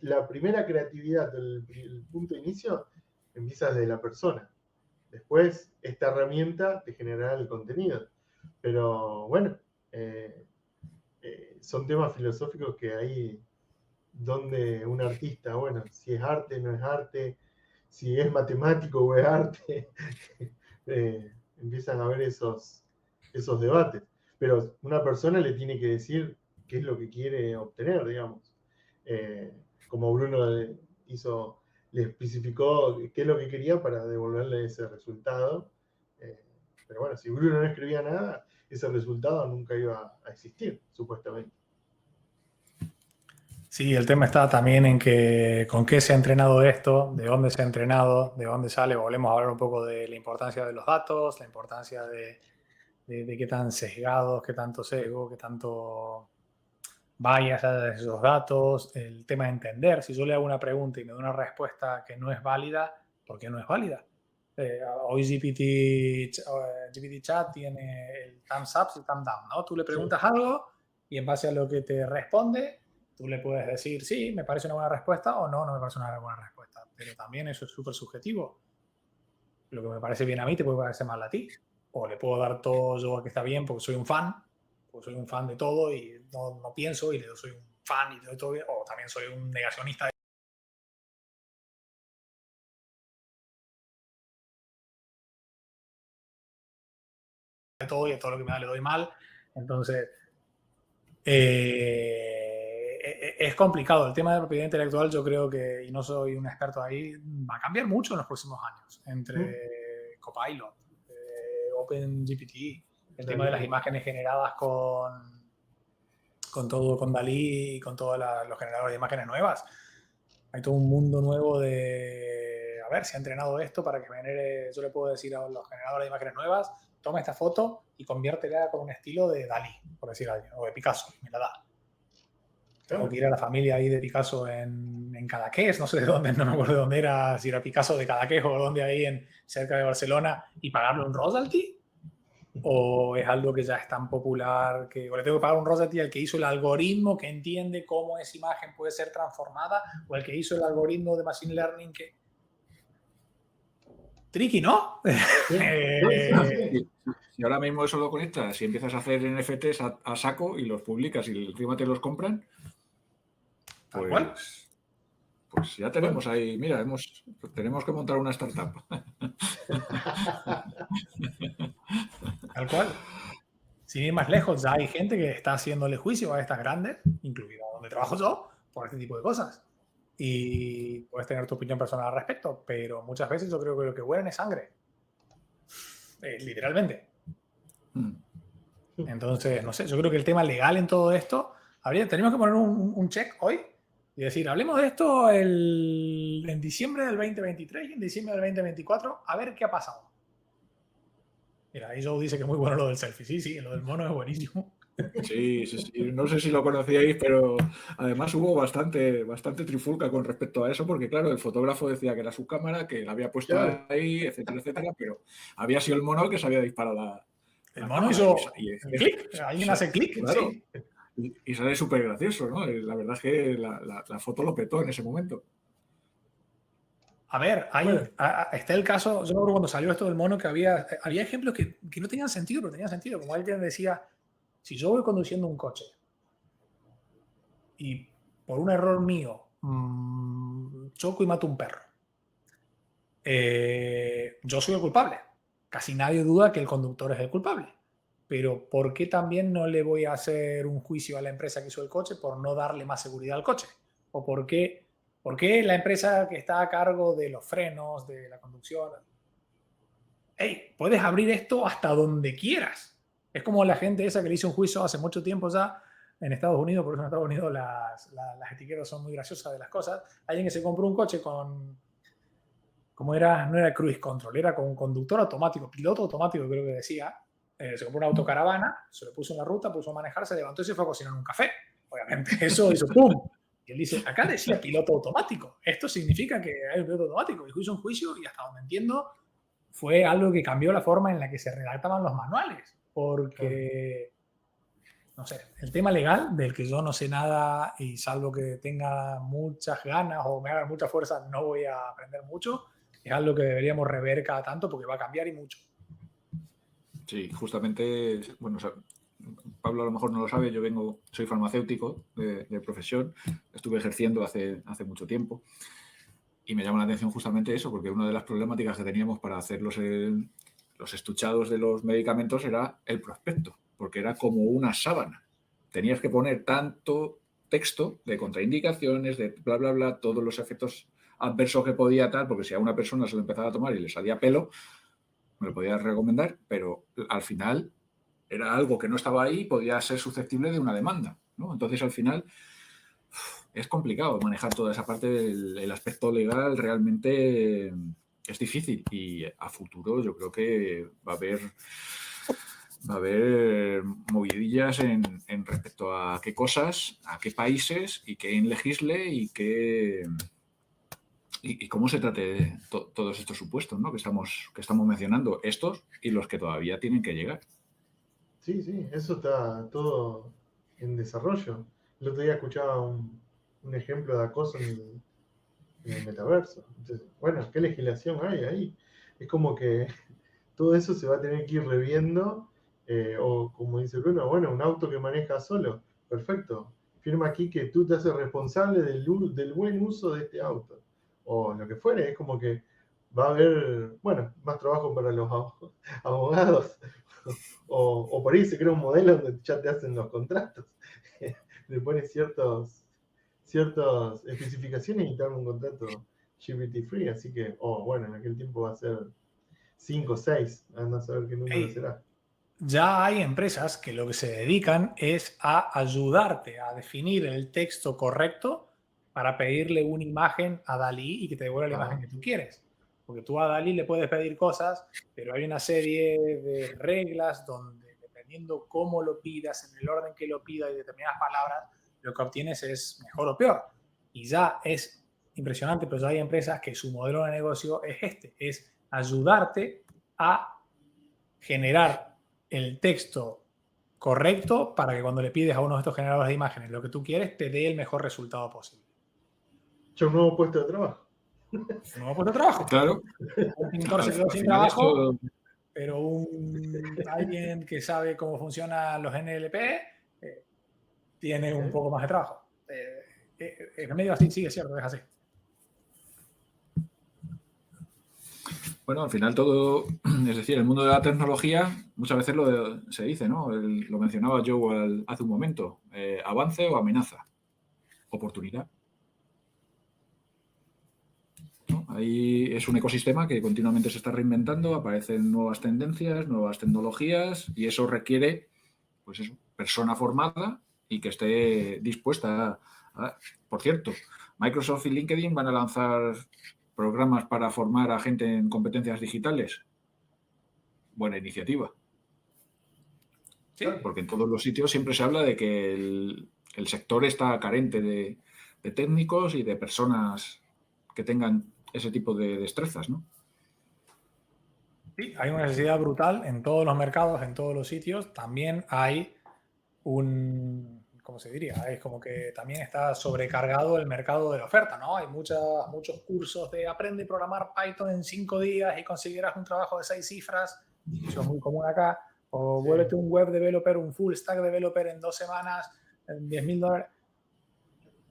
la primera creatividad, el punto de inicio, empieza desde la persona. Después, esta herramienta te generará el contenido. Pero bueno, Son temas filosóficos que hay donde un artista, bueno, si es arte, no es arte, si es matemático o es arte, empiezan a haber esos debates. Pero una persona le tiene que decir qué es lo que quiere obtener, digamos. Como Bruno le especificó qué es lo que quería para devolverle ese resultado. Pero bueno, si Bruno no escribía nada, ese resultado nunca iba a existir, supuestamente. Sí, el tema está también en que con qué se ha entrenado esto, de dónde se ha entrenado, de dónde sale. Volvemos a hablar un poco de la importancia de los datos, la importancia de qué tan sesgados, qué tanto sesgo, qué tanto bias hay de esos datos, el tema de entender. Si yo le hago una pregunta y me da una respuesta que no es válida, ¿por qué no es válida? Hoy GPT Chat tiene el thumbs up y el thumbs down, ¿no? Tú le preguntas algo y en base a lo que te responde, tú le puedes decir, sí, me parece una buena respuesta o no, no me parece una buena respuesta. Pero también eso es súper subjetivo. Lo que me parece bien a mí te puede parecer mal a ti. O le puedo dar todo yo a que está bien porque soy un fan, de todo y no pienso y le soy un fan y le doy todo bien. O también soy un negacionista de todo y a todo lo que me da le doy mal. Entonces, es complicado. El tema de propiedad intelectual yo creo que, y no soy un experto ahí, va a cambiar mucho en los próximos años. Entre Copilot, OpenGPT, el tema de las imágenes generadas con todo, con Dalí y con todos los generadores de imágenes nuevas. Hay todo un mundo nuevo de, a ver, si ha entrenado esto para que genere, yo le puedo decir a los generadores de imágenes nuevas, toma esta foto y conviértela con un estilo de Dalí, por decir algo, o de Picasso, y me la da. Tengo que ir a la familia ahí de Picasso en Cadaqués, no sé de dónde, no me acuerdo de dónde era, si era Picasso de Cadaqués o dónde ahí cerca de Barcelona, y pagarle un royalty. ¿O es algo que ya es tan popular que o le tengo que pagar un royalty al que hizo el algoritmo que entiende cómo esa imagen puede ser transformada o al que hizo el algoritmo de Machine Learning que... Tricky, ¿no? Si ahora mismo eso lo conectas, si empiezas a hacer NFTs a saco y los publicas y encima te los compran, pues ya tenemos ahí, mira, tenemos que montar una startup. Tal cual. Sin ir más lejos, ya hay gente que está haciéndole juicio a estas grandes, incluido donde trabajo yo, por este tipo de cosas. Y puedes tener tu opinión personal al respecto, pero muchas veces yo creo que lo que huelen es sangre. Literalmente. Entonces, no sé, yo creo que el tema legal en todo esto, tenemos que poner un check hoy y decir, hablemos de esto en diciembre del 2023 y en diciembre del 2024, a ver qué ha pasado. Mira, ahí Joe dice que es muy bueno lo del selfie. Sí, lo del mono es buenísimo. Sí. No sé si lo conocíais, pero además hubo bastante trifulca con respecto a eso, porque claro, el fotógrafo decía que era su cámara, que la había puesto ahí, etcétera, pero había sido el mono que se había disparado el mono hizo clic, alguien sí, hace clic, claro, sí. Y sale súper gracioso, ¿no? La verdad es que la foto lo petó en ese momento. A ver, está el caso, yo me acuerdo cuando salió esto del mono que había ejemplos que no tenían sentido, pero tenían sentido. Como alguien decía, si yo voy conduciendo un coche y por un error mío choco y mato un perro, yo soy el culpable. Casi nadie duda que el conductor es el culpable. Pero ¿por qué también no le voy a hacer un juicio a la empresa que hizo el coche por no darle más seguridad al coche? ¿O por qué la empresa que está a cargo de los frenos, de la conducción? Hey, puedes abrir esto hasta donde quieras. Es como la gente esa que le hizo un juicio hace mucho tiempo ya en Estados Unidos, por eso en Estados Unidos las etiquetas son muy graciosas de las cosas. Alguien que se compró un coche con... no era cruise control, era con conductor automático, piloto automático creo que decía. Se compró una autocaravana, se lo puso en la ruta, puso a manejar, se levantó y se fue a cocinar un café. Obviamente eso hizo ¡pum! Y él dice, acá decía piloto automático. Esto significa que hay un piloto automático. Y hizo un juicio y hasta donde entiendo fue algo que cambió la forma en la que se redactaban los manuales. Porque, no sé, el tema legal del que yo no sé nada y salvo que tenga muchas ganas o me haga mucha fuerza no voy a aprender mucho, es algo que deberíamos rever cada tanto porque va a cambiar y mucho. Sí, justamente, bueno, Pablo a lo mejor no lo sabe, soy farmacéutico de profesión, estuve ejerciendo hace mucho tiempo y me llama la atención justamente eso, porque una de las problemáticas que teníamos para hacer los estuchados de los medicamentos era el prospecto, porque era como una sábana. Tenías que poner tanto texto de contraindicaciones, de bla, bla, bla, todos los efectos adversos que podía tal, porque si a una persona se lo empezaba a tomar y le salía pelo, me lo podía recomendar, pero al final era algo que no estaba ahí y podía ser susceptible de una demanda, ¿no? Entonces, al final, es complicado manejar toda esa parte del aspecto legal, realmente es difícil y a futuro yo creo que va a haber movidillas en respecto a qué cosas, a qué países y quién legisle y cómo se trate todos estos supuestos, ¿no? que estamos mencionando, estos y los que todavía tienen que llegar. Sí, sí, eso está todo en desarrollo. El otro día escuchaba un ejemplo de acoso en el metaverso. Entonces, bueno, ¿qué legislación hay ahí? Es como que todo eso se va a tener que ir reviendo, o como dice Bruno, bueno, un auto que maneja solo, perfecto. Firma aquí que tú te haces responsable del buen uso de este auto. O lo que fuere, es como que va a haber, bueno, más trabajo para los abogados. O por ahí se crea un modelo donde ya te hacen los contratos. Le pones ciertas especificaciones y te dan un contrato GPT free, así que, bueno, en aquel tiempo va a ser 5 o 6, anda a saber qué número será. Ya hay empresas que lo que se dedican es a ayudarte a definir el texto correcto para pedirle una imagen a Dalí y que te devuelva la imagen que tú quieres. Porque tú a Dalí le puedes pedir cosas, pero hay una serie de reglas donde, dependiendo cómo lo pidas, en el orden que lo pidas y determinadas palabras, lo que obtienes es mejor o peor. Y ya es impresionante, pero ya hay empresas que su modelo de negocio es ayudarte a generar el texto correcto para que cuando le pides a uno de estos generadores de imágenes lo que tú quieres, te dé el mejor resultado posible. Ya un nuevo puesto de trabajo. Un nuevo puesto de trabajo. Claro. Un pintor se quedó sin trabajo, pero alguien que sabe cómo funcionan los NLP tiene un poco más de trabajo. Es medio así, sí, es cierto, es así. Bueno, al final todo, es decir, el mundo de la tecnología muchas veces se dice, ¿no? Lo mencionaba Joe hace un momento, avance o amenaza, oportunidad. ¿No? Ahí es un ecosistema que continuamente se está reinventando, aparecen nuevas tendencias, nuevas tecnologías y eso requiere, pues eso, persona formada y que esté dispuesta Por cierto, Microsoft y LinkedIn van a lanzar programas para formar a gente en competencias digitales. Buena iniciativa. Sí, porque en todos los sitios siempre se habla de que el sector está carente de técnicos y de personas que tengan ese tipo de destrezas, ¿no? Sí, hay una necesidad brutal en todos los mercados, en todos los sitios. También hay ¿cómo se diría? Es como que también está sobrecargado el mercado de la oferta, ¿no? Hay muchos cursos de aprende a programar Python en 5 días y conseguirás un trabajo de 6 cifras. Eso es muy común acá. O vuélvete un web developer, un full stack developer en 2 semanas, en $10,000.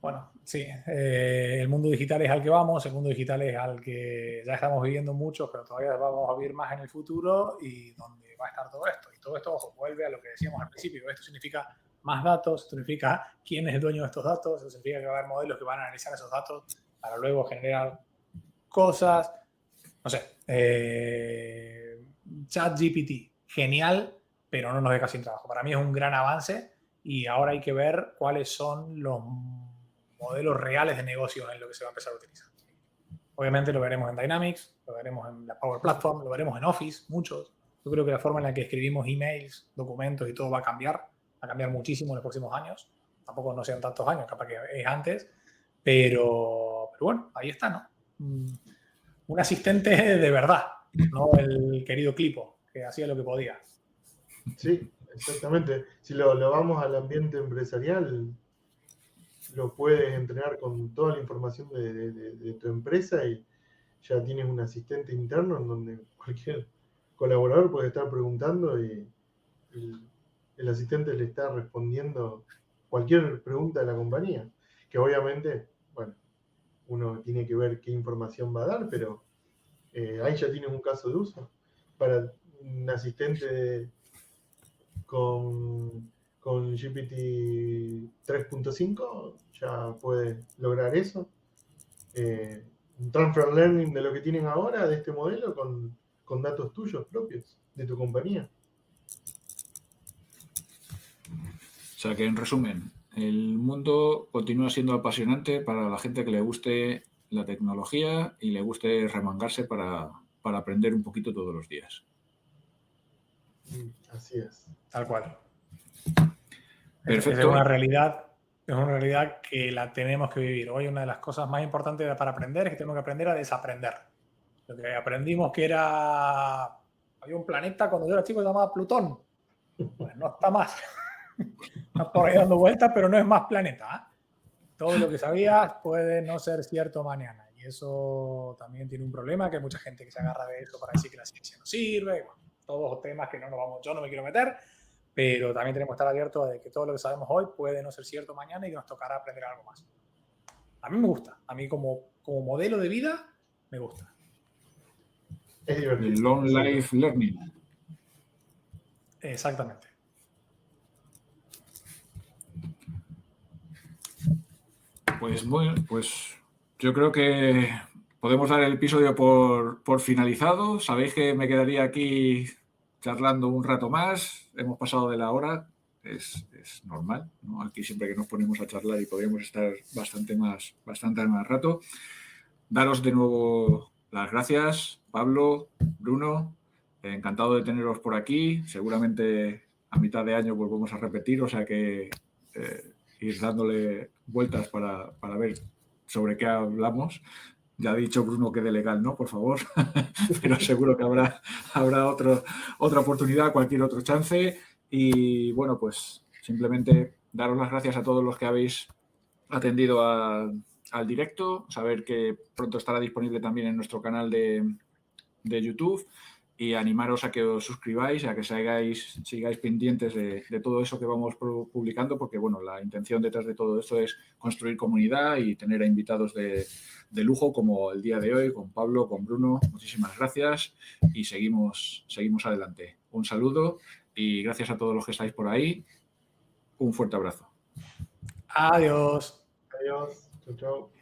Bueno, sí, el mundo digital es al que vamos, el mundo digital es al que ya estamos viviendo muchos, pero todavía vamos a vivir más en el futuro y donde va a estar todo esto. Y todo esto, ojo, vuelve a lo que decíamos al principio. Esto significa más datos, esto significa quién es el dueño de estos datos, eso significa que va a haber modelos que van a analizar esos datos para luego generar cosas. No sé, ChatGPT, genial, pero no nos deja sin trabajo. Para mí es un gran avance y ahora hay que ver cuáles son los modelos reales de negocio en lo que se va a empezar a utilizar. Obviamente lo veremos en Dynamics, lo veremos en la Power Platform, lo veremos en Office, muchos. Yo creo que la forma en la que escribimos emails, documentos y todo va a cambiar muchísimo en los próximos años. Tampoco no sean tantos años, capaz que es antes, pero bueno, ahí está, ¿no? Un asistente de verdad, no el querido Clipo, que hacía lo que podía. Sí, exactamente. Si lo vamos al ambiente empresarial, lo puedes entrenar con toda la información de tu empresa y ya tienes un asistente interno en donde cualquier colaborador puede estar preguntando y el asistente le está respondiendo cualquier pregunta de la compañía, que obviamente, bueno, uno tiene que ver qué información va a dar, pero ahí ya tienes un caso de uso. Para un asistente con GPT 3.5 ya puede lograr eso. Un transfer learning de lo que tienen ahora, de este modelo, con datos tuyos propios, de tu compañía. O sea que, en resumen, el mundo continúa siendo apasionante para la gente que le guste la tecnología y le guste remangarse para aprender un poquito todos los días. Así es. Tal cual. Perfecto. Es una realidad que la tenemos que vivir. Hoy una de las cosas más importantes para aprender es que tenemos que aprender a desaprender. Lo que aprendimos que había un planeta cuando yo era chico llamado Plutón. Pues no está más. Está por ahí dando vueltas, pero no es más planeta. ¿Eh? Todo lo que sabías puede no ser cierto mañana. Y eso también tiene un problema, que hay mucha gente que se agarra de eso para decir que la ciencia no sirve. Bueno, todos temas que yo no me quiero meter, pero también tenemos que estar abiertos a que todo lo que sabemos hoy puede no ser cierto mañana y que nos tocará aprender algo más. A mí me gusta. A mí como modelo de vida, me gusta. Es divertido. El long life learning. Exactamente. Pues yo creo que podemos dar el episodio por finalizado. Sabéis que me quedaría aquí charlando un rato más. Hemos pasado de la hora. Es normal, ¿no? Aquí siempre que nos ponemos a charlar y podríamos estar bastante más rato. Daros de nuevo las gracias, Pablo, Bruno. Encantado de teneros por aquí. Seguramente a mitad de año volvemos a repetir, o sea que ir dándole vueltas para ver sobre qué hablamos. Ya ha dicho Bruno que de legal no, por favor, pero seguro que habrá otra oportunidad, cualquier otro chance. Y bueno, pues simplemente daros las gracias a todos los que habéis atendido al directo, saber que pronto estará disponible también en nuestro canal de YouTube y animaros a que os suscribáis, a que sigáis pendientes de todo eso que vamos publicando, porque bueno, la intención detrás de todo esto es construir comunidad y tener a invitados de lujo como el día de hoy, con Pablo, con Bruno. Muchísimas gracias y seguimos adelante. Un saludo y gracias a todos los que estáis por ahí. Un fuerte abrazo. Adiós. Adiós. Chau, chau.